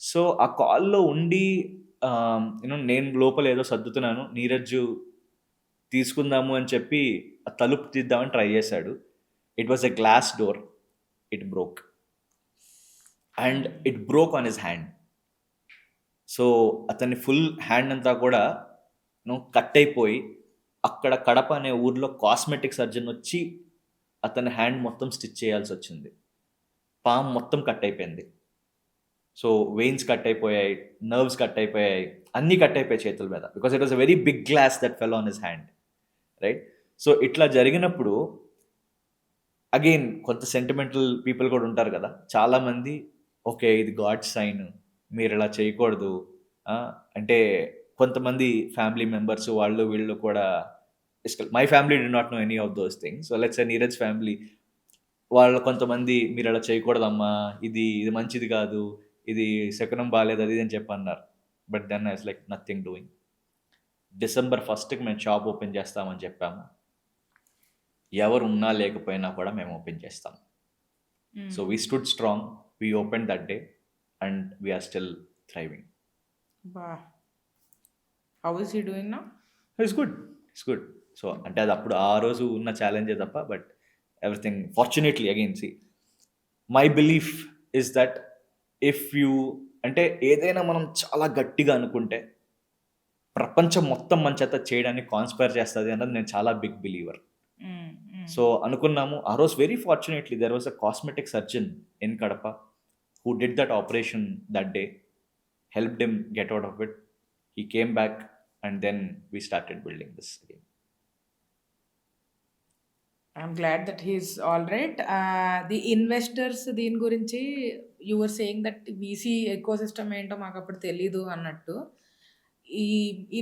సో ఆ కాల్లో ఉండి నేను లోపల ఏదో సర్దుతున్నాను, నీరజ్ తీసుకుందాము అని చెప్పి ఆ తలుపు తీద్దామని ట్రై చేశాడు. It was a glass door, it broke and it broke on his hand. So అతని ఫుల్ హ్యాండ్ అంతా కూడా కట్ అయిపోయి, అక్కడ కడప అనే ఊర్లో కాస్మెటిక్ సర్జన్ వచ్చి అతని హ్యాండ్ మొత్తం స్టిచ్ చేయాల్సి వచ్చింది. పామ్ మొత్తం కట్ అయిపోయింది. సో వెయిన్స్ కట్ అయిపోయాయి, నర్వ్స్ కట్ అయిపోయాయి, అన్నీ కట్ అయిపోయాయి చేతుల మీద, because it was a very big glass that fell on his hand, right? So ఇట్లా జరిగినప్పుడు అగైన్ కొంత సెంటిమెంటల్ పీపుల్ కూడా ఉంటారు కదా, చాలామంది ఓకే ఇది గాడ్ సైన్, మీరు ఇలా చేయకూడదు అంటే, కొంతమంది ఫ్యామిలీ మెంబర్స్ వాళ్ళు వీళ్ళు కూడా, my family did not know any of those things. So let's say Neeraj family వాళ్ళు కొంతమంది మీరు అలా చేయకూడదమ్మా, ఇది మంచిది కాదు, ఇది శకునం బాగాలేదు, అది అని చెప్పి అన్నారు. But then I was like nothing doing. December 1st మేము షాప్ ఓపెన్ చేస్తామని చెప్పాము. ఎవరు ఉన్నా లేకపోయినా కూడా మేము ఓపెన్ చేస్తాం. So we stood strong, we open that day and we are still thriving. How is he doing now? It's good. So అంటే అది అప్పుడు ఆ రోజు ఉన్న ఛాలెంజే తప్ప, but everything fortunately again my belief is that if you అంటే ఏదైనా మనం చాలా గట్టిగా అనుకుంటే ప్రపంచం మొత్తం మన చేత చేయడానికి కాన్స్పైర్ చేస్తుంది అన్నది నేను చాలా బిగ్ బిలీవర్. సో అనుకున్నాము ఆ రోజు. Very fortunately there was a cosmetic surgeon in Kadapa who did that operation that day, helped him get out of it. He came back and then we started building this again. I'm glad that he's all right. The investors దీని గురించి you were saying that VC ecosystem ఏంటో మాకు అప్పుడు తెలీదు అన్నట్టు. ఈ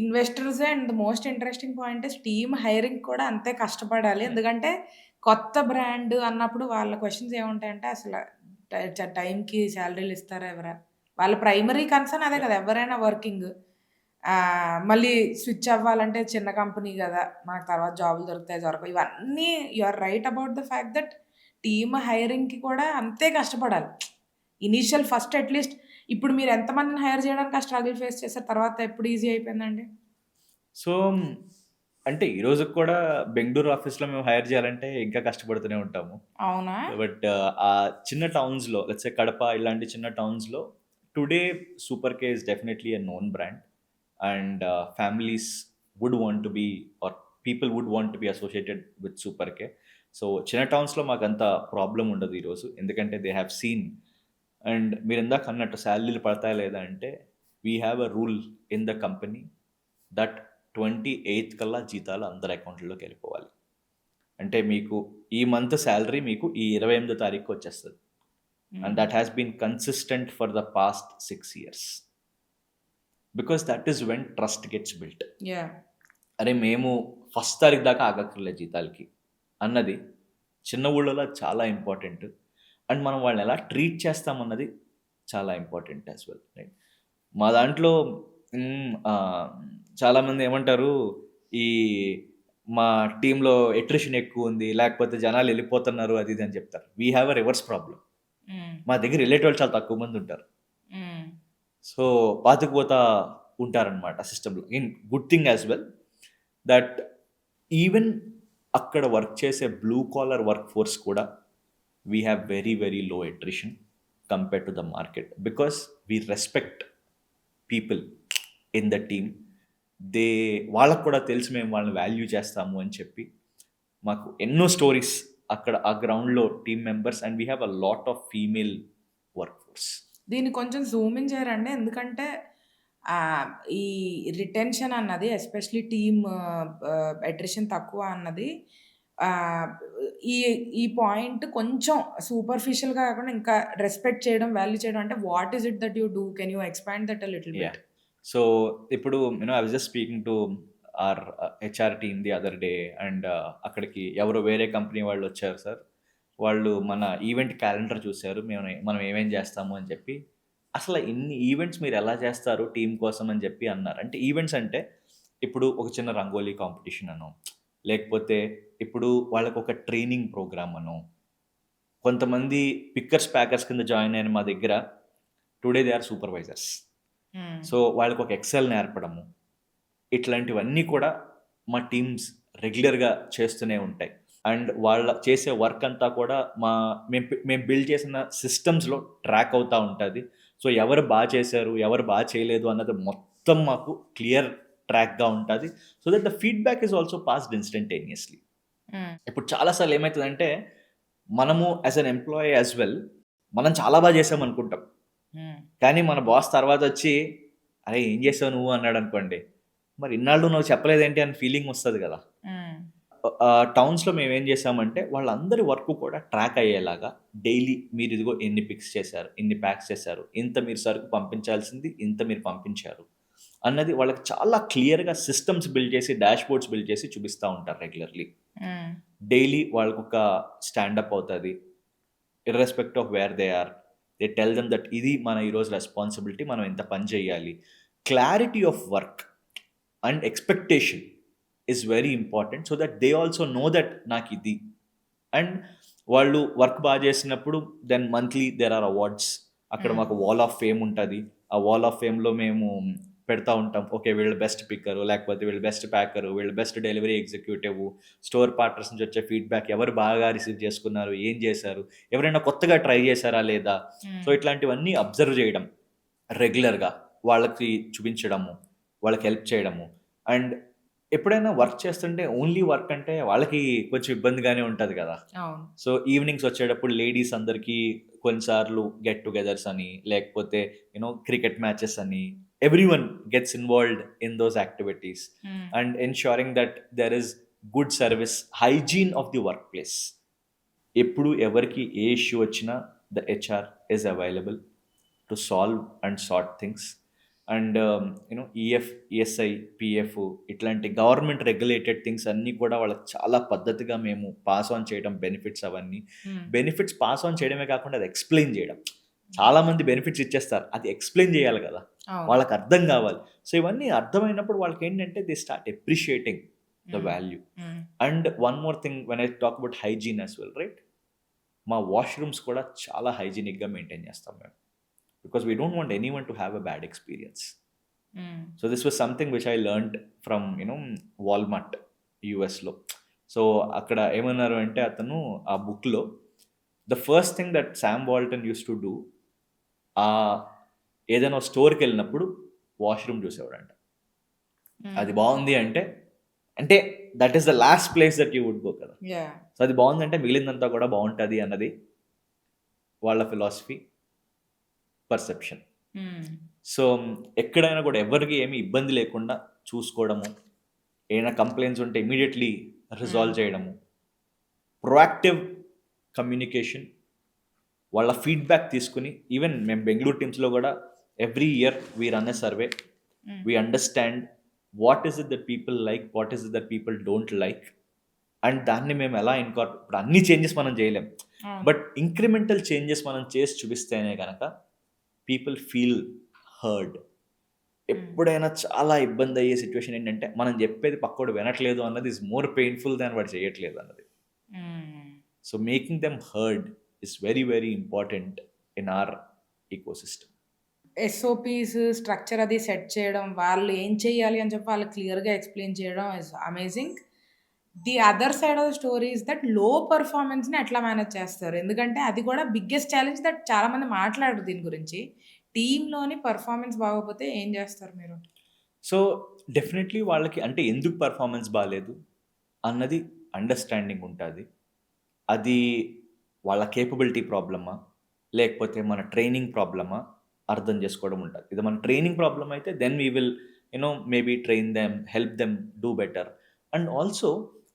investors and the most interesting point is team hiring కూడా అంతే కష్టపడాలి. ఎందుకంటే కొత్త బ్రాండ్ అన్నప్పుడు వాళ్ళ క్వశ్చన్స్ ఏముంటాయంటే, అసలు టైంకి శాలరీలు ఇస్తారా ఎవరా, వాళ్ళ ప్రైమరీ కన్సర్న్ అదే కదా ఎవరైనా వర్కింగ్. మళ్ళీ స్విచ్ అవ్వాలంటే చిన్న కంపెనీ గదా! మనకు తర్వాత జాబులు దొరుకుతాయి, దొరకవు. ఇవన్నీ you are right about the fact that team హైరింగ్‌కి కూడా అంతే కష్టపడాలి. ఇనీషియల్ ఫస్ట్ అట్‌లీస్ట్ ఇప్పుడు మీరు ఎంతమందిని హైర్ చేయడానికి ఆ స్ట్రగుల్ ఫేస్ చేసారు? తర్వాత ఎప్పుడు ఈజీ అయిపోయిందండి? సో, అంటే ఈ రోజుకి కూడా బెంగుళూరు ఆఫీస్‌లో మేము హైర్ చేయాలంటే ఇంకా కష్టపడుతూనే ఉంటాము. అవునా? బట్ ఆ చిన్న టౌన్స్‌లో లెట్స్ సే కడప ఇలాంటి చిన్న టౌన్స్‌లో today Super K is definitely a known brand and families would want to be or people would want to be associated with Super K. So, చిన్న టౌన్స్‌లో మాకంత ప్రాబ్లమ్ ఉండదు ఈరోజు. ఎందుకంటే దే హ్యావ్ సీన్ అండ్ మీరిందాక అన్నట్టు సాలరీలు పడతాయా లేదా అంటే we have a rule in the company that 28th కల్లా జీతాలు అందరి అకౌంట్‌లోకి వెళ్ళిపోవాలి. అంటే మీకు ఈ మంత్ సాలరీ మీకు ఈ 28వ తారీఖుకి వచ్చేస్తది. And that has been consistent for the past 6 years. Because that is when trust gets built. Yeah! అరే మేము ఫస్ట్ తారీఖు దాకా ఆగక్కర్లేదు జీతాలకి అన్నది చిన్న ఊళ్ళలో చాలా ఇంపార్టెంట్. అండ్ మనం వాళ్ళని ఎలా ట్రీట్ చేస్తామన్నది చాలా ఇంపార్టెంట్ యాజ్ వెల్, రైట్? మా దాంట్లో చాలామంది ఏమంటారు, ఈ మా టీంలో ఎట్రిషన్ ఎక్కువ ఉంది, లేకపోతే జనాలు వెళ్ళిపోతున్నారు అది ఇది అని చెప్తారు. We have a reverse problem. హ్మ్. మా దగ్గర వెళ్ళేటోళ్ళు చాలా తక్కువ మంది ఉంటారు. హ్మ్. సో పాతుకుపోతా ఉంటారనమాట సిస్టంలో. In good thing as well that even అక్కడ వర్క్ చేసే బ్లూ కాలర్ వర్క్ ఫోర్స్ కూడా we have very very low attrition compare to the market because we respect people in the team. వాళ్ళకు కూడా తెలుసు మేము వాళ్ళని వాల్యూ చేస్తాము అని చెప్పి మాకు ఎన్నో స్టోరీస్ అక్కడ ఆ గ్రౌండ్లో team members and we have a lot of female work force. దీన్ని కొంచెం జూమ్ ఇన్ చేయరండి? ఎందుకంటే ఈ రిటెన్షన్ అన్నది ఎస్పెషల్లీ టీమ్ అట్రిషన్ తక్కువ అన్నది ఆహ్, ఈ ఈ పాయింట్ కొంచెం సూపర్ఫిషియల్‌గా కాకుండా ఇంకా రెస్పెక్ట్ చేయడం, వాల్యూ చేయడం అంటే what is it that you do? Can you expand that a little yeah. Bit? So ఇప్పుడు I was just speaking to our HR team the other day and అక్కడికి ఎవరో వేరే కంపెనీ వాళ్ళు వచ్చారు సార్. వాళ్ళు మన ఈవెంట్ క్యాలెండర్ చూశారు. మనం ఏమేం చేస్తాము అని చెప్పి, అసలు ఇన్ని ఈవెంట్స్ మీరు ఎలా చేస్తారు టీం కోసం అని చెప్పి అన్నారు. అంటే ఈవెంట్స్ అంటే ఇప్పుడు ఒక చిన్న రంగోలీ కాంపిటీషన్ అనో, లేకపోతే ఇప్పుడు వాళ్ళకి ఒక ట్రైనింగ్ ప్రోగ్రామ్ అనో, కొంతమంది పిక్కర్స్ ప్యాకర్స్ కింద జాయిన్ అయిన మా దగ్గర టుడే దే ఆర్ సూపర్వైజర్స్. హ్మ్. సో వాళ్ళకి ఒక ఎక్సెల్ నేర్పడము, ఇట్లాంటివన్నీ కూడా మా టీమ్స్ రెగ్యులర్గా చేస్తూనే ఉంటాయి. అండ్ వాళ్ళ చేసే వర్క్ అంతా కూడా మేము బిల్డ్ చేసిన సిస్టమ్స్లో ట్రాక్ అవుతూ ఉంటుంది. సో ఎవరు బాగా చేశారు, ఎవరు బాగా చేయలేదు అన్నది మొత్తం మాకు క్లియర్ ట్రాక్గా ఉంటుంది. So that the feedback is also passed instantaneously. హ్మ్. ఇప్పుడు చాలాసార్లు ఏమవుతుందంటే మనము as an employee as well మనం చాలా బాగా చేసాం అనుకుంటాం. హ్మ్. కానీ మన బాస్ తర్వాత వచ్చి అరే ఏం చేసావు నువ్వు అన్నాడు అనుకోండి, మరి ఇన్నాళ్ళు నువ్వు చెప్పలేదేంటి అని ఫీలింగ్ వస్తుంది కదా. హ్మ్. టౌన్స్లో మేము ఏం చేసామంటే వాళ్ళందరి వర్క్ కూడా ట్రాక్ అయ్యేలాగా డైలీ మీరు ఇదిగో ఎన్ని పిక్స్ చేశారు, ఎన్ని ప్యాక్స్ చేశారు, ఇంత మీరు సరుకు పంపించాల్సింది ఇంత మీరు పంపించారు అన్నది వాళ్ళకి చాలా క్లియర్గా సిస్టమ్స్ బిల్డ్ చేసి డాష్ బోర్డ్స్ బిల్డ్ చేసి చూపిస్తూ ఉంటారు రెగ్యులర్లీ. హ్మ్. డైలీ వాళ్ళకు ఒక స్టాండప్ అవుతుంది irrespective of where they are. They tell them that ఇది మన ఈరోజు రెస్పాన్సిబిలిటీ, మనం ఎంత పని చేయాలి. Clarity of work and expectation is very important so that they also know that నాకు ఇది. అండ్ వాళ్ళు వర్క్ బాగా చేసినప్పుడు then monthly there are awards. అక్కడ మాకు వాల్ ఆఫ్ ఫేమ్ ఉంటుంది. ఆ వాల్ ఆఫ్ ఫేమ్లో మేము పెడతా ఉంటాం, ఓకే వీళ్ళు బెస్ట్ పిక్కరు, లేకపోతే వీళ్ళు బెస్ట్ ప్యాకరు, వీళ్ళు best delivery executive, store partners నుంచి వచ్చే ఫీడ్బ్యాక్ ఎవరు బాగా రిసీవ్ చేసుకున్నారు, ఏం చేశారు, ఎవరైనా కొత్తగా ట్రై చేశారా లేదా. సో ఇట్లాంటివన్నీ అబ్జర్వ్ చేయడం రెగ్యులర్గా, వాళ్ళకి చూపించడము, వాళ్ళకి హెల్ప్ చేయడము. అండ్ ఎప్పుడైనా వర్క్ చేస్తుంటే ఓన్లీ వర్క్ అంటే వాళ్ళకి కొంచెం ఇబ్బందిగానే ఉంటుంది కదా. అవును. సో ఈవినింగ్స్ వచ్చేటప్పుడు లేడీస్ అందరికీ కొన్నిసార్లు గెట్ టుగెదర్స్ అని, లేకపోతే క్రికెట్ మ్యాచెస్ అని, everyone gets involved in those activities hmm. And ensuring that there is good service, hygiene of the workplace. ఎప్పుడు ఎవరికి ఏ ఇష్యూ వచ్చినా the HR is available to solve and sort things. And EF, ESI, PF ఇట్లాంటి government regulated things అన్నీ కూడా వాళ్ళకి చాలా పద్ధతిగా మేము పాస్ ఆన్ చేయడం, బెనిఫిట్స్ అవన్నీ. హ్మ్. బెనిఫిట్స్ పాస్ ఆన్ చేయడమే కాకుండా అది ఎక్స్ప్లెయిన్ చేయడం. చాలామంది బెనిఫిట్స్ ఇచ్చేస్తారు, అది ఎక్స్ప్లెయిన్ చేయాలి కదా. అవును. వాళ్ళకి అర్థం కావాలి. సో ఇవన్నీ అర్థమైనప్పుడు వాళ్ళకి ఏంటంటే they start appreciating the value. And one more thing when I talk about hygiene as well, right? మా వాష్రూమ్స్ కూడా చాలా హైజీనిక్గా మెయింటైన్ చేస్తాం మేము, because we don't want any one to have a bad experience. So this was something which I learned from Walmart యూఎస్లో. So అక్కడ ఏమన్నారు అంటే అతను ఆ బుక్లో the first thing that Sam Walton use to do, ఆ ఏదైనా స్టోర్కి వెళ్ళినప్పుడు వాష్రూమ్ చూసేవాడంట. అది బాగుంది అంటే అంటే that is the last place that you would go కదా. సో అది బాగుందంటే మిగిలిందంతా కూడా బాగుంటుంది అన్నది వాళ్ళ ఫిలాసఫీ, పర్సెప్షన్. సో ఎక్కడైనా కూడా ఎవరికి ఏమి ఇబ్బంది లేకుండా చూసుకోవడము, ఏమైనా కంప్లైంట్స్ ఉంటే ఇమీడియట్లీ రిజాల్వ్ చేయడము, ప్రొయాక్టివ్ కమ్యూనికేషన్, వాళ్ళ ఫీడ్బ్యాక్ తీసుకుని, ఈవెన్ మేము బెంగళూరు టీమ్స్లో కూడా every year we run a survey, we understand what is it that people like, what is it that people don't like, and దాన్ని మేము ఎలా ఇప్పుడు అన్ని చేంజెస్ మనం చేయలేం, బట్ ఇంక్రిమెంటల్ చేంజెస్ మనం చేసి చూపిస్తేనే కనుక పీపుల్ ఫీల్ హర్డ్. ఎప్పుడైనా చాలా ఇబ్బంది అయ్యే సిచ్యువేషన్ ఏంటంటే మనం చెప్పేది పక్కోడు వినట్లేదు అన్నది ఇస్ మోర్ పెయిన్ఫుల్ దాన్ వాడు చేయట్లేదు అన్నది. So making them heard is very very important in our ecosystem. SOPs structure అది సెట్ చేయడం, వాళ్ళు ఏం చేయాలి అని చెప్పి వాళ్ళు క్లియర్గా ఎక్స్ప్లెయిన్ చేయడం is amazing. The other side of the story is that లో పర్ఫార్మెన్స్ని ఎట్లా మేనేజ్ చేస్తారు, ఎందుకంటే అది కూడా బిగ్గెస్ట్ ఛాలెంజ్ దట్ చాలామంది మాట్లాడరు దీని గురించి. టీంలోని పర్ఫార్మెన్స్ బాగోకపోతే ఏం చేస్తారు మీరు? సో డెఫినెట్లీ వాళ్ళకి అంటే ఎందుకు పర్ఫార్మెన్స్ బాగాలేదు అన్నది అండర్స్టాండింగ్ ఉంటుంది. అది వాళ్ళ కేపబిలిటీ ప్రాబ్లమా లేకపోతే మన ట్రైనింగ్ ప్రాబ్లమా అర్థం చేసుకోవడం ఉంటుంది. ఇది మన ట్రైనింగ్ ప్రాబ్లమ్ అయితే then we will maybe train them, help them do better. And also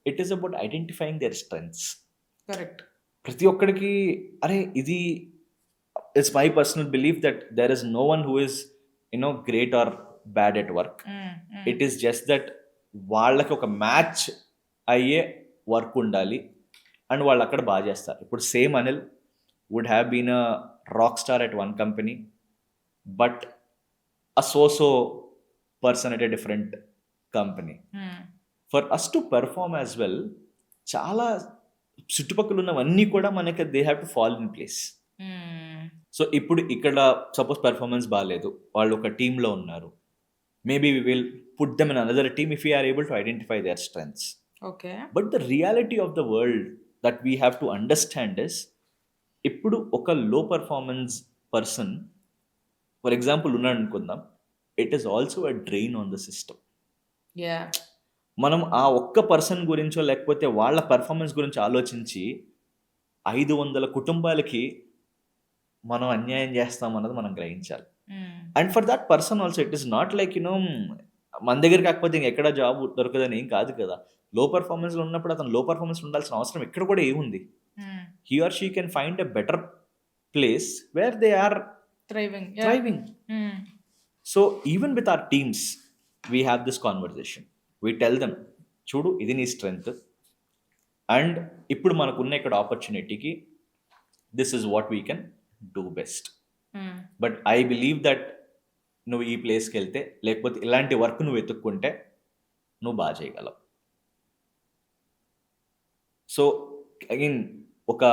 it is about identifying their strengths. Correct. ప్రతి ఒక్కడికి అరే ఇది it's my personal belief that there is no one who is great or bad at work. It is just that వాళ్ళకి ఒక match అయ్యే work ఉండాలి and వాళ్ళు అక్కడ బాగా చేస్తారు. ఇప్పుడు same Anil would have been a rock star at one company but a so person at a different company. For us to perform as well చాలా చుట్టుపక్కల ఉన్నవన్నీ కూడా మనకి they have to fall in place. So ఇప్పుడు ఇక్కడ suppose performance బాగాలేదు, వాళ్ళు ఒక టీంలో ఉన్నారు, maybe we will put them in another team if you are able to identify their strengths. Okay. But the reality of the world that we have to understand is, ఇప్పుడు ఒక లో performance person for example ఉన్నాడు అనుకుందాం, it is also a drain on the system. మనం ఆ ఒక్క person గురించో లేకపోతే వాళ్ళ పర్ఫార్మెన్స్ గురించి ఆలోచించి 500 కుటుంబాలకి మనం అన్యాయం చేస్తాం అన్నది మనం గ్రహించాలి. And for that person also it is not like మన దగ్గర కాకపోతే ఇంకెక్కడ జాబ్ దొరకదని ఏం కాదు కదా. లో పర్ఫార్మెన్స్లో ఉన్నప్పుడు అతను లో పర్ఫార్మెన్స్ ఉండాల్సిన అవసరం ఎక్కడ కూడా ఏముంది. He or she can find a better place where they are thriving. So even with our teams we have this conversation. We tell them, చూడు ఇది నీ స్ట్రెంగ్త్ అండ్ ఇప్పుడు మనకున్న ఇక్కడ ఆపర్చునిటీకి this is what we can do best. But I believe that నువ్వు ఈ ప్లేస్కి వెళ్తే లేకపోతే ఇలాంటి వర్క్ నువ్వు వెతుక్కుంటే నువ్వు బాగా చేయగలవు. సో అగైన్ ఒక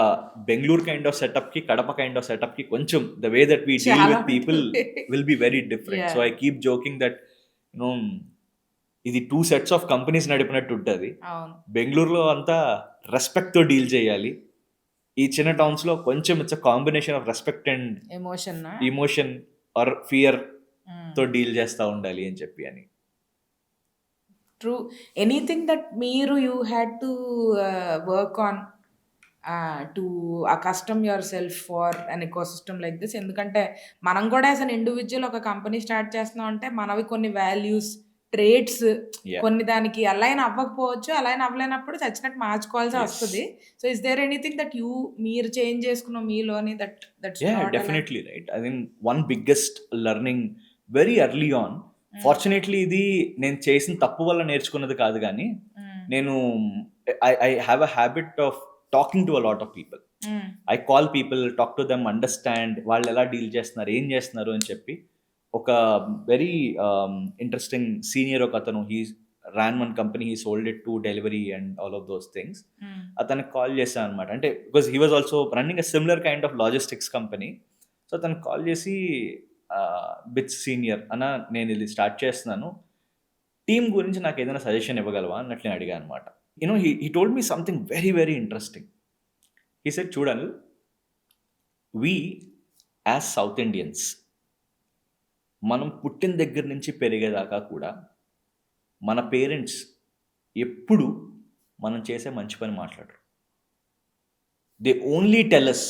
బెంగళూరు కైండ్ ఆఫ్ సెటప్కి కడప కైండ్ ఆఫ్ సెటప్కి కొంచెం the way that we deal with people will be very different. So I keep joking that ఇది 2 sets ఆఫ్ కంపెనీస్ నడిపినట్టు ఉంటుంది. బెంగళూరులో అంతా రెస్పెక్ట్తో డీల్ చేయాలి, ఈ చిన్న టౌన్స్లో కొంచెం it's a combination of respect and emotion or fear తో డీల్ చేస్తూ ఉండాలి అని చెప్పి అని. ట్రూ. ఎనీథింగ్ దట్ మీరు you had to work on to accustom your self for an ecosystem like this, ఎందుకంటే మనం కూడా యాజ్ అన్ ఇండివిజువల్ ఒక కంపెనీ స్టార్ట్ చేస్తున్నాం అంటే మనవి కొన్ని వాల్యూస్, ట్రేడ్స్, కొన్ని దానికి అలైన్ అవ్వకపోవచ్చు, అలైన్ అవ్వలేనప్పుడు చచ్చినట్టు మార్చుకోవాల్సి వస్తుంది. So is there anything that మీరు చేంజ్ చేసుకున్న మీలోని that definitely right. I mean one biggest learning very early on, fortunately ఇది నేను చేసిన తప్పు వల్ల నేర్చుకున్నది కాదు, కానీ నేను I have a habit of talking to a lot of people. I call people, talk to them, understand వాళ్ళు ఎలా డీల్ చేస్తున్నారు, ఏం చేస్తున్నారు అని చెప్పి ఒక వెరీ ఇంట్రెస్టింగ్ సీనియర్ ఒక అతను he ran one company, he sold it to delivery and all of those things. అతనికి కాల్ చేశాను అనమాట, అంటే because he was also running a similar kind of logistics company. So అతనికి కాల్ చేసి bitch senior అన్న, నేను ఇది స్టార్ట్ చేస్తున్నాను, టీమ్ గురించి నాకు ఏదైనా సజెషన్ ఇవ్వగలవా అన్నట్లు నేను అడిగాను అనమాట. You know he told me something very very interesting. He said, చూడాలి, వీ యాజ్ సౌత్ ఇండియన్స్ మనం పుట్టిన దగ్గర నుంచి పెరిగేదాకా కూడా మన పేరెంట్స్ ఎప్పుడు మనం చేసే మంచి పని మాట్లాడరు. They only tell us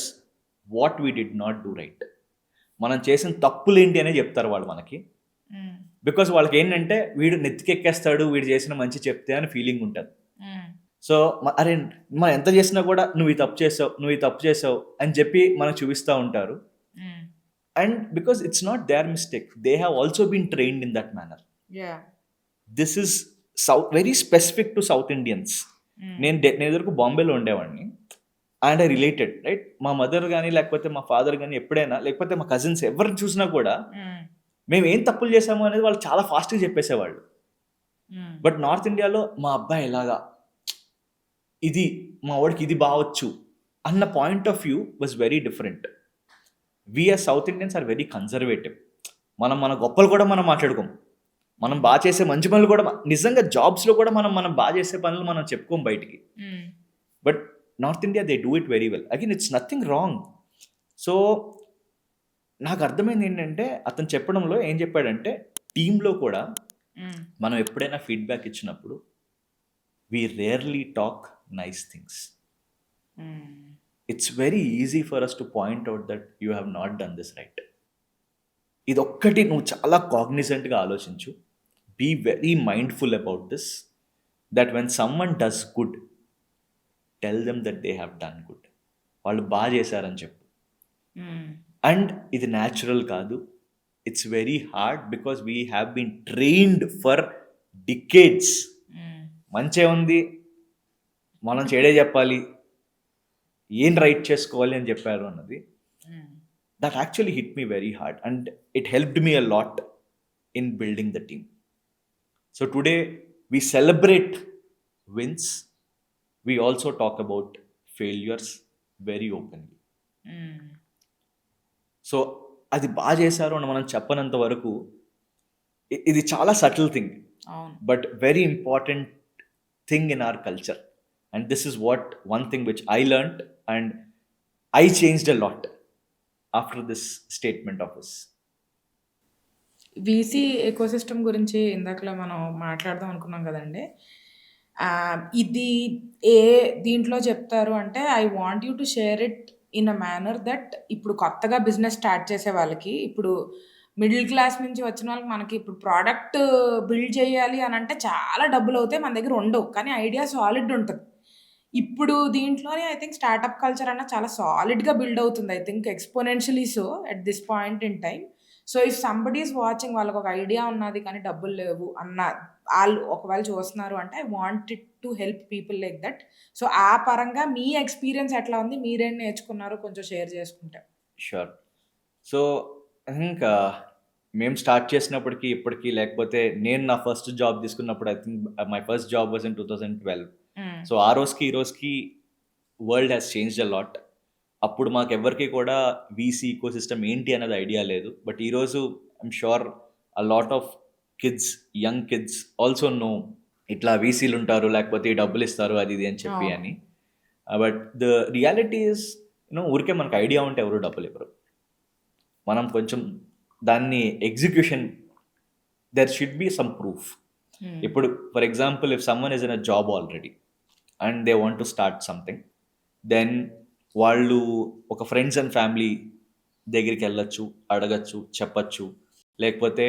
what we did not do right. మనం చేసిన తప్పులేంటి అనే చెప్తారు వాళ్ళు మనకి. బికాస్ వాళ్ళకి ఏంటంటే వీడు నెత్తికెక్కేస్తాడు వీడు చేసిన మంచి చెప్తే అని ఫీలింగ్ ఉంటుంది. సో అరే మనం ఎంత చేసినా కూడా నువ్వు ఈ తప్పు చేసావు, నువ్వు ఈ తప్పు చేసావు అని చెప్పి మనకు చూపిస్తూ ఉంటారు. And because it's not their mistake, they have also been trained in that manner. This is very specific to South Indians. నేను ఎదురుకు బాంబేలో ఉండేవాడిని అండ్ ఐ రిలేటెడ్, రైట్? మా మదర్ కానీ లేకపోతే మా ఫాదర్ కానీ ఎప్పుడైనా, లేకపోతే మా కజిన్స్ ఎవరిని చూసినా కూడా మేము ఏం తప్పులు చేసాము అనేది వాళ్ళు చాలా ఫాస్ట్గా చెప్పేసేవాళ్ళు. బట్ నార్త్ ఇండియాలో మా అబ్బాయి ఎలాగా, ఇది మా వాడికి ఇది బావచ్చు అన్న point of view was very different. We are South Indians are very conservative. మనం మన గొప్పలు కూడా మనం మాట్లాడుకోం, మనం బాగా చేసే మంచి పనులు కూడా, నిజంగా జాబ్స్లో కూడా మనం బాగా చేసే పనులు మనం చెప్పుకోం బయటికి. But north India they do it very well. Again it's nothing wrong. So నాకు అర్థమైంది ఏంటంటే అతను చెప్పడంలో ఏం చెప్పాడంటే, టీంలో కూడా మనం ఎప్పుడైనా ఫీడ్బ్యాక్ ఇచ్చినప్పుడు we rarely talk nice things. It's very easy for us to point out that you have not done this right. ఇదొక్కటి నువ్వు చాలా కాగ్నిజెంట్గా ఆలోచించు. Be very mindful about this, that when someone does good, tell them that they have done good. వాళ్ళు బాగా చేశారని చెప్పు. And ఇది న్యాచురల్ కాదు, it's very hard because we have been trained for decades. మంచే ఉంది, మనం చెడే చెప్పాలి, ఏం రైట్ చేసుకోవాలి అని చెప్పారు అన్నది. That actually hit me very hard and it helped me a lot in building the team. So today we celebrate wins. We also talk about failures very openly. So అది బాగా చేశారు అని మనం చెప్పనంత వరకు ఇది చాలా subtle thing, but very important thing in our culture. And this is what one thing which I learned and I changed a lot after this statement of this. VC ecosystem గురించి ఇందాకలో మనం మాట్లాడదాం అనుకున్నాం కదండి. ఇది దీంట్లో చెప్తారు అంటే, I want you to share it in a manner that ఇప్పుడు కొత్తగా బిజినెస్ స్టార్ట్ చేసే వాళ్ళకి, ఇప్పుడు మిడిల్ క్లాస్ నుంచి వచ్చిన వాళ్ళకి, మనకి ఇప్పుడు ప్రోడక్ట్ బిల్డ్ చేయాలి అని అంటే చాలా డబ్బులు అవుతాయి, మన దగ్గర ఉండవు, కానీ ఐడియా సాలిడ్ ఉంటుంది. ఇప్పుడు దీంట్లోనే ఐ థింక్ స్టార్టప్ కల్చర్ అన్న చాలా సాలిడ్గా బిల్డ్ అవుతుంది. I think exponentially so at this point in time. So if somebody is watching, వాళ్ళకి ఒక ఐడియా ఉన్నది కానీ డబ్బులు లేవు అన్న వాళ్ళు ఒకవేళ చూస్తున్నారు అంటే, I want it to help people like that. So ఆ పరంగా మీ ఎక్స్పీరియన్స్ ఎట్లా ఉంది, మీరేం నేర్చుకున్నారో కొంచెం షేర్ చేసుకుంటే. షూర్. సో ఐ థింక్ మేము స్టార్ట్ చేసినప్పటికీ ఇప్పటికీ, లేకపోతే నేను నా ఫస్ట్ జాబ్ తీసుకున్నప్పుడు, I think my first job was in 2012. So ఆ రోజుకి ఈ రోజుకి world has changed a lot. అప్పుడు మాకు ఎవరికి కూడా వీసీ ఈకో సిస్టమ్ ఏంటి అనేది ఐడియా లేదు. బట్ ఈరోజు I'm sure a lot of kids, young kids also know ఇట్లా వీసీలు ఉంటారు, లేకపోతే ఈ డబ్బులు ఇస్తారు అది ఇది అని చెప్పి అని. But the reality is, you know, ఊరికే మనకు ఐడియా ఉంటే ఎవరు డబ్బులు ఇవ్వరు. మనం కొంచెం దాన్ని execution, there should be some proof. ఇప్పుడు for example, if someone is in a job already and they want to start something, then వాళ్ళు ఒక ఫ్రెండ్స్ అండ్ ఫ్యామిలీ దగ్గరికి వెళ్ళొచ్చు, అడగచ్చు, చెప్పచ్చు. లేకపోతే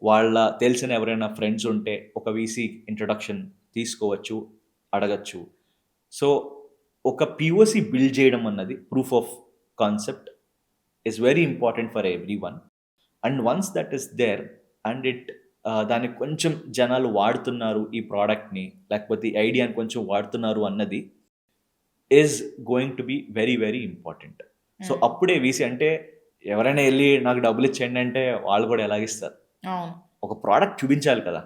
వాళ్ళ తెలిసిన ఎవరైనా ఫ్రెండ్స్ ఉంటే ఒక వీసీ ఇంట్రొడక్షన్ తీసుకోవచ్చు, అడగచ్చు. సో ఒక పిఓసి బిల్డ్ చేయడం అన్నది, proof of concept, is very important for everyone. And once that is there and it దానికి కొంచెం జనాలు వాడుతున్నారు ఈ ప్రోడక్ట్ని, లేకపోతే ఈ ఐడియాని కొంచెం వాడుతున్నారు అన్నది is going to be very very important. So అప్పుడే వీసీ అంటే, ఎవరైనా వెళ్ళి నాకు డబ్బులు ఇచ్చేయండి అంటే వాళ్ళు కూడా ఎలాగిస్తారు? అవును. ఒక ప్రోడక్ట్ చూపించాలి కదా,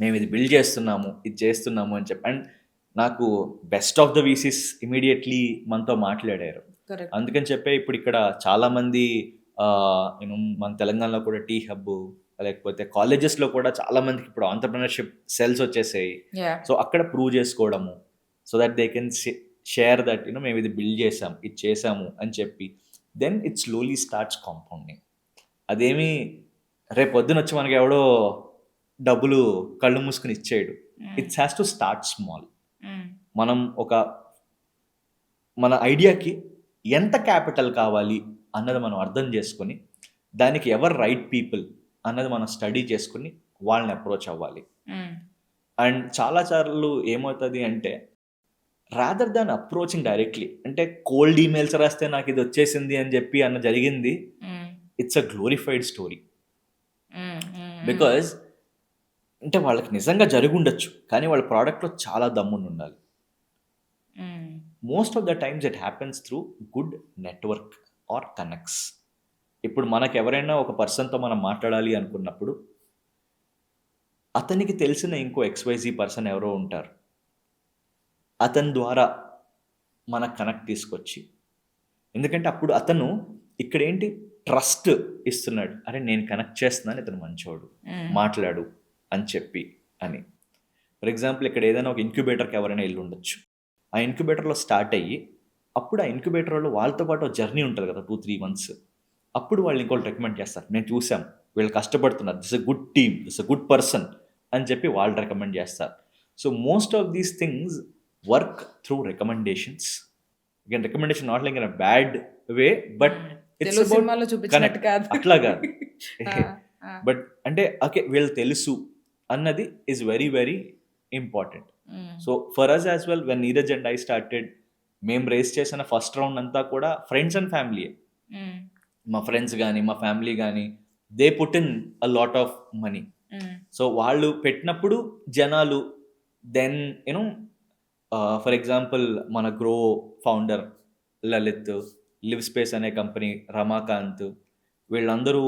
మేము ఇది బిల్డ్ చేస్తున్నాము, ఇది చేస్తున్నాము అని చెప్పి. అండ్ నాకు best of the VCs immediately మనతో మాట్లాడారు. కరెక్ట్. అందుకని చెప్పే ఇప్పుడు ఇక్కడ చాలామంది నేను మన తెలంగాణలో కూడా టీ హబ్, లేకపోతే కాలేజెస్లో కూడా చాలామందికి ఇప్పుడు ఆంటర్ప్రినర్షిప్ సెల్స్ వచ్చేసాయి. యా. సో అక్కడ ప్రూవ్ చేసుకోవడము, so that they can share that మేము ఇది బిల్డ్ చేసాం, ఇది చేసాము అని చెప్పి. Then it slowly starts compounding. అదేమి రేపు పొద్దున వచ్చి మనకి ఎవడో డబ్బులు కళ్ళు మూసుకుని ఇచ్చేయడు. It's has to start small. మనం మన ఐడియాకి ఎంత క్యాపిటల్ కావాలి అన్నది మనం అర్థం చేసుకొని, దానికి ఎవరు రైట్ పీపుల్ అన్నది మనం స్టడీ చేసుకుని వాళ్ళని అప్రోచ్ అవ్వాలి. అండ్ చాలా సార్లు ఏమవుతుంది అంటే, రాదర్ దాన్ అప్రోచింగ్ డైరెక్ట్లీ, అంటే కోల్డ్ ఈమెయిల్స్ రాస్తే నాకు ఇది వచ్చేసింది అని చెప్పి అన్న జరిగింది, it's a glorified story. Because అంటే వాళ్ళకి నిజంగా జరిగి ఉండొచ్చు, కానీ వాళ్ళ ప్రోడక్ట్లో చాలా దమ్ముని ఉండాలి. Most of the times it happens through good network or connects. ఇప్పుడు మనకు ఎవరైనా ఒక పర్సన్తో మనం మాట్లాడాలి అనుకున్నప్పుడు, అతనికి తెలిసిన ఇంకో XYZ పర్సన్ ఎవరో ఉంటారు, అతని ద్వారా మన కనెక్ట్ తీసుకొచ్చి, ఎందుకంటే అప్పుడు అతను ఇక్కడ ఏంటి ట్రస్ట్ ఇస్తున్నాడు, అరే నేను కనెక్ట్ చేస్తున్నాను, ఇతను మంచోడు, మాట్లాడు అని చెప్పి అని. ఫర్ ఎగ్జాంపుల్ ఇక్కడ ఏదైనా ఒక ఇంక్యుబేటర్కి ఎవరైనా వెళ్ళి ఉండొచ్చు, ఆ ఇంక్యుబేటర్లో స్టార్ట్ అయ్యి అప్పుడు ఆ ఇంక్యుబేటర్ వాళ్ళు వాళ్ళతో పాటు జర్నీ ఉంటుంది కదా 2-3 months, అప్పుడు వాళ్ళు ఇంకోళ్ళు రికమెండ్ చేస్తారు, నేను చూసాం వీళ్ళు కష్టపడుతున్నారు, this a good team, this a good person అని చెప్పి వాళ్ళు రికమెండ్ చేస్తారు. So most of these things work through recommendations. Again recommendation not like in a bad way, but it's సినిమాలో చూపించినట్టు కాదు. అట్లా కాదు. బట్ అంటే ఓకే వీళ్ళు తెలుసు అన్నది is very very important. So for us as well, when Neeraj and I started, మేము రేస్ చేసిన ఫస్ట్ రౌండ్ అంతా కూడా ఫ్రెండ్స్ అండ్ ఫ్యామిలీ. మా ఫ్రెండ్స్ కానీ మా ఫ్యామిలీ కానీ they put in a lot of money. So వాళ్ళు పెట్టినప్పుడు జనాలు దెన్ యూనో ఫర్ ఎగ్జాంపుల్ మన Groww founder Lalit, Livspace అనే కంపెనీ రమాకాంత్, వీళ్ళందరూ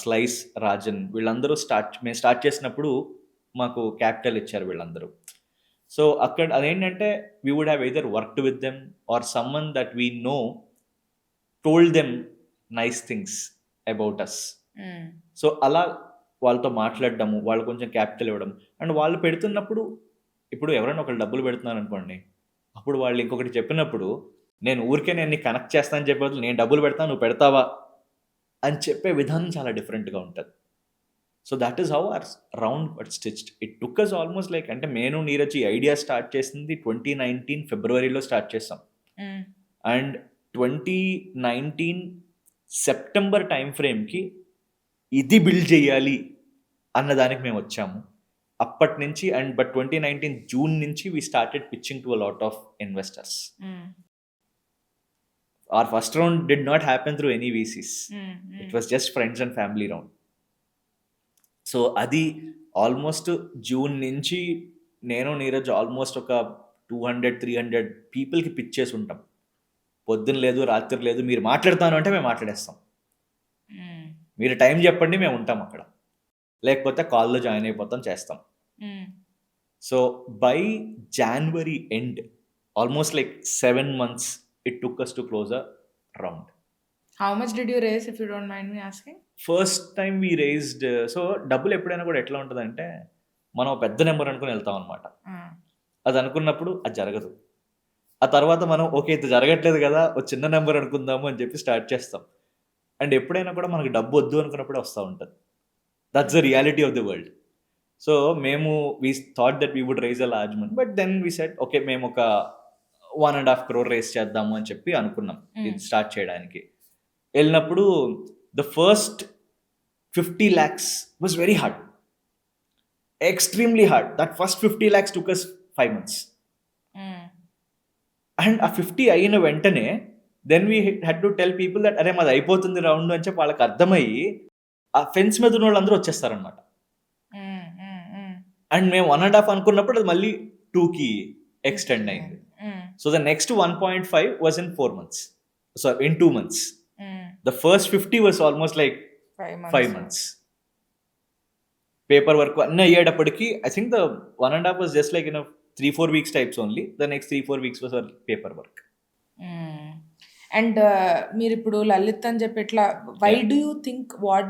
స్లైస్ రాజన్, వీళ్ళందరూ మేము స్టార్ట్ చేసినప్పుడు మాకు క్యాపిటల్ ఇచ్చారు వీళ్ళందరూ. సో అక్కడ అదేంటంటే we would have either worked with them or someone that we know told them nice things about us. So అలా వాళ్ళతో మాట్లాడడము, వాళ్ళు కొంచెం క్యాపిటల్ ఇవ్వడం, అండ్ వాళ్ళు పెడుతున్నప్పుడు, ఇప్పుడు ఎవరైనా ఒకళ్ళు డబ్బులు పెడుతున్నారు అనుకోండి, అప్పుడు వాళ్ళు ఇంకొకటి చెప్పినప్పుడు నేను ఊరికే నేను కనెక్ట్ చేస్తానని చెప్పేది, నేను డబ్బులు పెడతాను నువ్వు పెడతావా అని చెప్పే విధానం చాలా డిఫరెంట్గా ఉంటుంది. So that is how our round but stitched. It took us almost like, అంటే నేను నీరజ్ ఈ ఐడియా స్టార్ట్ చేసింది 2019 ఫిబ్రవరిలో స్టార్ట్ చేసాం, అండ్ 2019 సెప్టెంబర్ టైం ఫ్రేమ్కి ఇది బిల్డ్ చేయాలి అన్నదానికి మేము వచ్చాము. అప్పటి నుంచి అండ్ బట్ 2019 జూన్ నుంచి we started pitching to a lot of investors. Our first round did not happen through any VCs. It was just friends and family round. So అది almost June నుంచి నేను నీరజ్ ఆల్మోస్ట్ ఒక 200-300 పీపుల్కి pitch చేసి ఉంటాం. పొద్దున్న లేదు రాత్రి లేదు, మీరు మాట్లాడతాను అంటే మేము మాట్లాడేస్తాం, మీరు టైం చెప్పండి మేము ఉంటాం అక్కడ, లేకపోతే కాల్లో జాయిన్ అయిపోతాం, చేస్తాం. So by January end, almost like 7 months it took us to close a round. How much did you raise, if you don't mind me asking? First time we raised, so డబ్బులు ఎప్పుడైనా కూడా ఎట్లా ఉంటుందంటే, మనం పెద్ద number అనుకుని వెళ్తాం అనమాట. అది అనుకున్నప్పుడు అది జరగదు. ఆ తర్వాత మనం ఓకే ఇది జరగట్లేదు కదా, ఒక చిన్న నెంబర్ అనుకుందాము అని చెప్పి స్టార్ట్ చేస్తాం. అండ్ ఎప్పుడైనా కూడా మనకు డబ్బు వద్దు అనుకున్నప్పుడే వస్తూ ఉంటుంది. That's the reality of the world. So మేము we thought that we would raise a large money, but then we said okay మేము ఒక 1.5 crore రేస్ చేద్దాము అని చెప్పి అనుకున్నాం ఇది స్టార్ట్ చేయడానికి. వెళ్ళినప్పుడు the first 50 lakhs was very hard, extremely hard. That first 50 lakhs took us 5 months. And ఆ 50 అయిన వెంటనే then we had to tell people that అరే మాది అయిపోతుంది రౌండ్ అని చెప్పి వాళ్ళకి అర్థమయ్యి ఆ ఫెన్స్ మీద ఉన్న వాళ్ళందరూ వచ్చేస్తారనమాట. అండ్ మేము 1.5 అనుకున్నప్పుడు అది మళ్ళీ 2కి ఎక్స్టెండ్ అయింది. So the next 1.5 was in 4 months, so in 2 months. The first 50 was almost like 5 months. Paper work అన్నీ అయ్యేటప్పటికి I think the 1.5 was just like 3-4 weeks types only. The next 3-4 weeks was our paper work. అండ్ మీరు ఇప్పుడు లలిత్ అని చెప్పి ఇట్లా what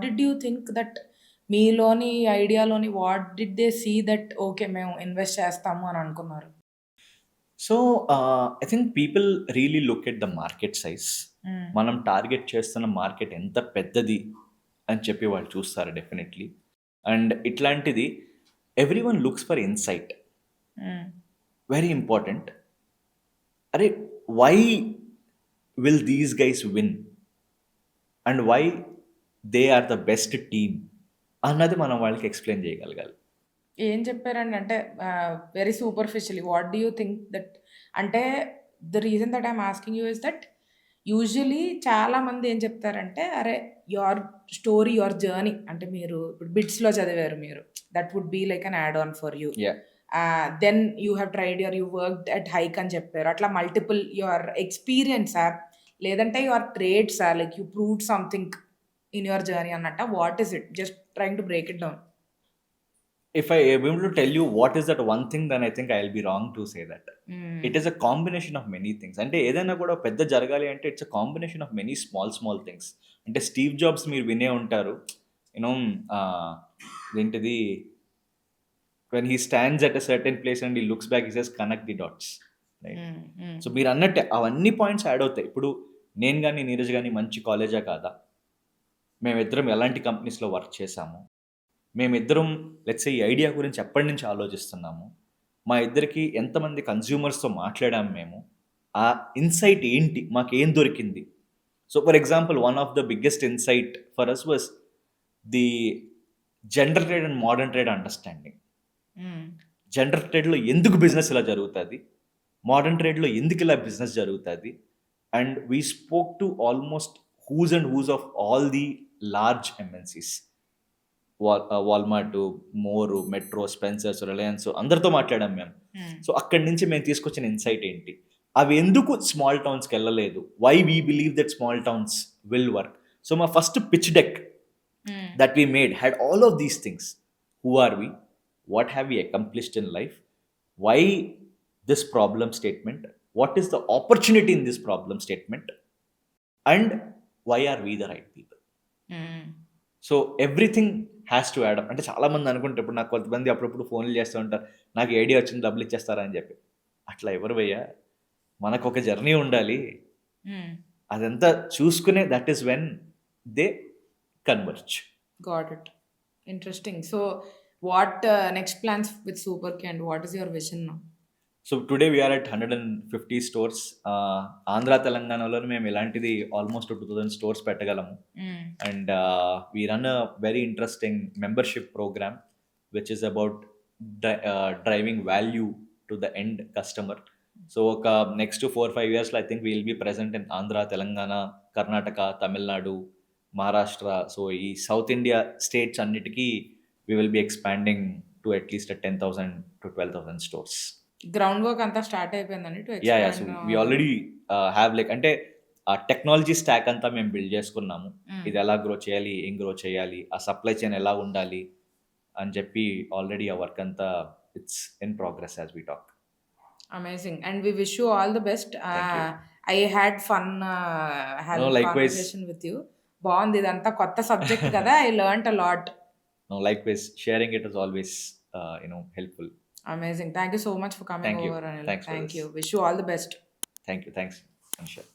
did you think that మీలోని ఐడియాలోని what did they see that okay మేము ఇన్వెస్ట్ చేస్తాము అని అనుకున్నారు? So I think people really look at the market size. మనం టార్గెట్ చేస్తున్న మార్కెట్ ఎంత పెద్దది అని చెప్పి వాళ్ళు చూస్తారు డెఫినెట్లీ. అండ్ ఇట్లాంటిది every one looks for insight, very important. అరే why will these guys win and why they are the best team అన్నది మనం వాళ్ళకి ఎక్స్ప్లెయిన్ చేయగలగాలి. ఏం చెప్పారండి? అంటే very superficially what do you think that, అంటే the reason that I'm asking you is that usually చాలామంది ఏం చెప్తారంటే అరే యువర్ స్టోరీ, యువర్ జర్నీ, అంటే మీరు ఇప్పుడు బిట్స్లో చదివారు మీరు, that would be like an add on for you. Then you have tried your you worked at Hike అని చెప్పారు. అట్లా మల్టిపుల్ యువర్ ఎక్స్పీరియన్స్ లేదంటే your trades like you proved something in your journey అన్నట్ట. What is it? Just trying to break it down. If I am able to tell you what is that one thing, then I think I'll be wrong to say that. It is a combination of many things. అంటే ఏదైనా కూడా పెద్ద జరగాలి అంటే it's a combination of many small things. అంటే Steve jobs మీరు వినే ఉంటారు, యూనో ఏంటిది, when he stands at a certain place and he looks back, he says connect the dots, right? So మీరు అన్నట్టే అవన్నీ పాయింట్స్ యాడ్ అవుతాయి. ఇప్పుడు నేను కానీ నీరజ్ కానీ మంచి కాలేజా కాదా, మేమిద్దరం ఎలాంటి కంపెనీస్లో వర్క్ చేసాము, మేమిద్దరం లెట్స్ ఈ ఐడియా గురించి ఎప్పటి నుంచి ఆలోచిస్తున్నాము, మా ఇద్దరికి ఎంతమంది కన్జ్యూమర్స్తో మాట్లాడాము, మేము ఆ ఇన్సైట్ ఏంటి, మాకేం దొరికింది. So for example one of the biggest insight for us was the general trade and modern trade understanding. General ట్రేడ్లో ఎందుకు బిజినెస్ ఇలా జరుగుతుంది, మోడర్న్ ట్రేడ్లో ఎందుకు ఇలా బిజినెస్ జరుగుతుంది. And we spoke to almost who's and who's of all the large MNCs, Walmart, More, Metro, Spencer's, Reliance, అందరితో మాట్లాడాం మేము. సో అక్కడి నుంచి మేము తీసుకొచ్చిన ఇన్సైట్ ఏంటి, అవి ఎందుకు స్మాల్ టౌన్స్కి వెళ్ళలేదు, why we believe that small towns will work. So మా first pitch deck that we made had all of these things. Who are we, what have we accomplished in life, why this problem statement, what is the opportunity in this problem statement, and why are we the right people. So everything has to add up. అంటే చాలా మంది అనుకుంటే, ఇప్పుడు నాకు కొంతమంది అప్పుడప్పుడు ఫోన్లు చేస్తూ ఉంటారు, నాకు ఐడియా వచ్చింది డబ్బులు ఇచ్చేస్తారా అని చెప్పి. అట్లా ఎవరు భయ్యా, మనకు ఒక జర్నీ ఉండాలి, అదంతా చూసుకునే that is when they converge. Got it. Interesting. So what next plans with Superk and what is your vision now? So today we are at 150 stores. Andhra Telanganalo మేము ఇలాంటిది ఆల్మోస్ట్ 2000 స్టోర్స్ పెట్టగలము. And we run a very interesting membership program which is about driving value to the end customer. So ఒక next 4-5 years లో I think we will be present in Andhra, Telangana, Karnataka, Tamil Nadu, Maharashtra. So ఈ south India states అన్నిటికీ we will be expanding to at least 10,000 to 12,000 stores. Ground work అంతా start అయిపోయిందండి to expand. Yeah, so we already have like, అంటే ఆ technology stock అంతా మేము build చేసుకున్నాము. ఇది ఎలా గ్రో చేయాలి, ఏం గ్రో చేయాలి, ఆ సప్లై చైన్ ఎలా ఉండాలి అని చెప్పి ఆల్రెడీ ఆ వర్క్ అంతా it's in progress as we talk. Amazing. And we wish you all the best. I had fun having conversation with you. బాగుంది, ఇదంతా కొత్త సబ్జెక్ట్ కదా. I learnt a lot. No, likewise, sharing it is always helpful. Amazing. Thank you so much for coming over. Thank you. Wish you all the best. Thank you. Thanks. I'm sure.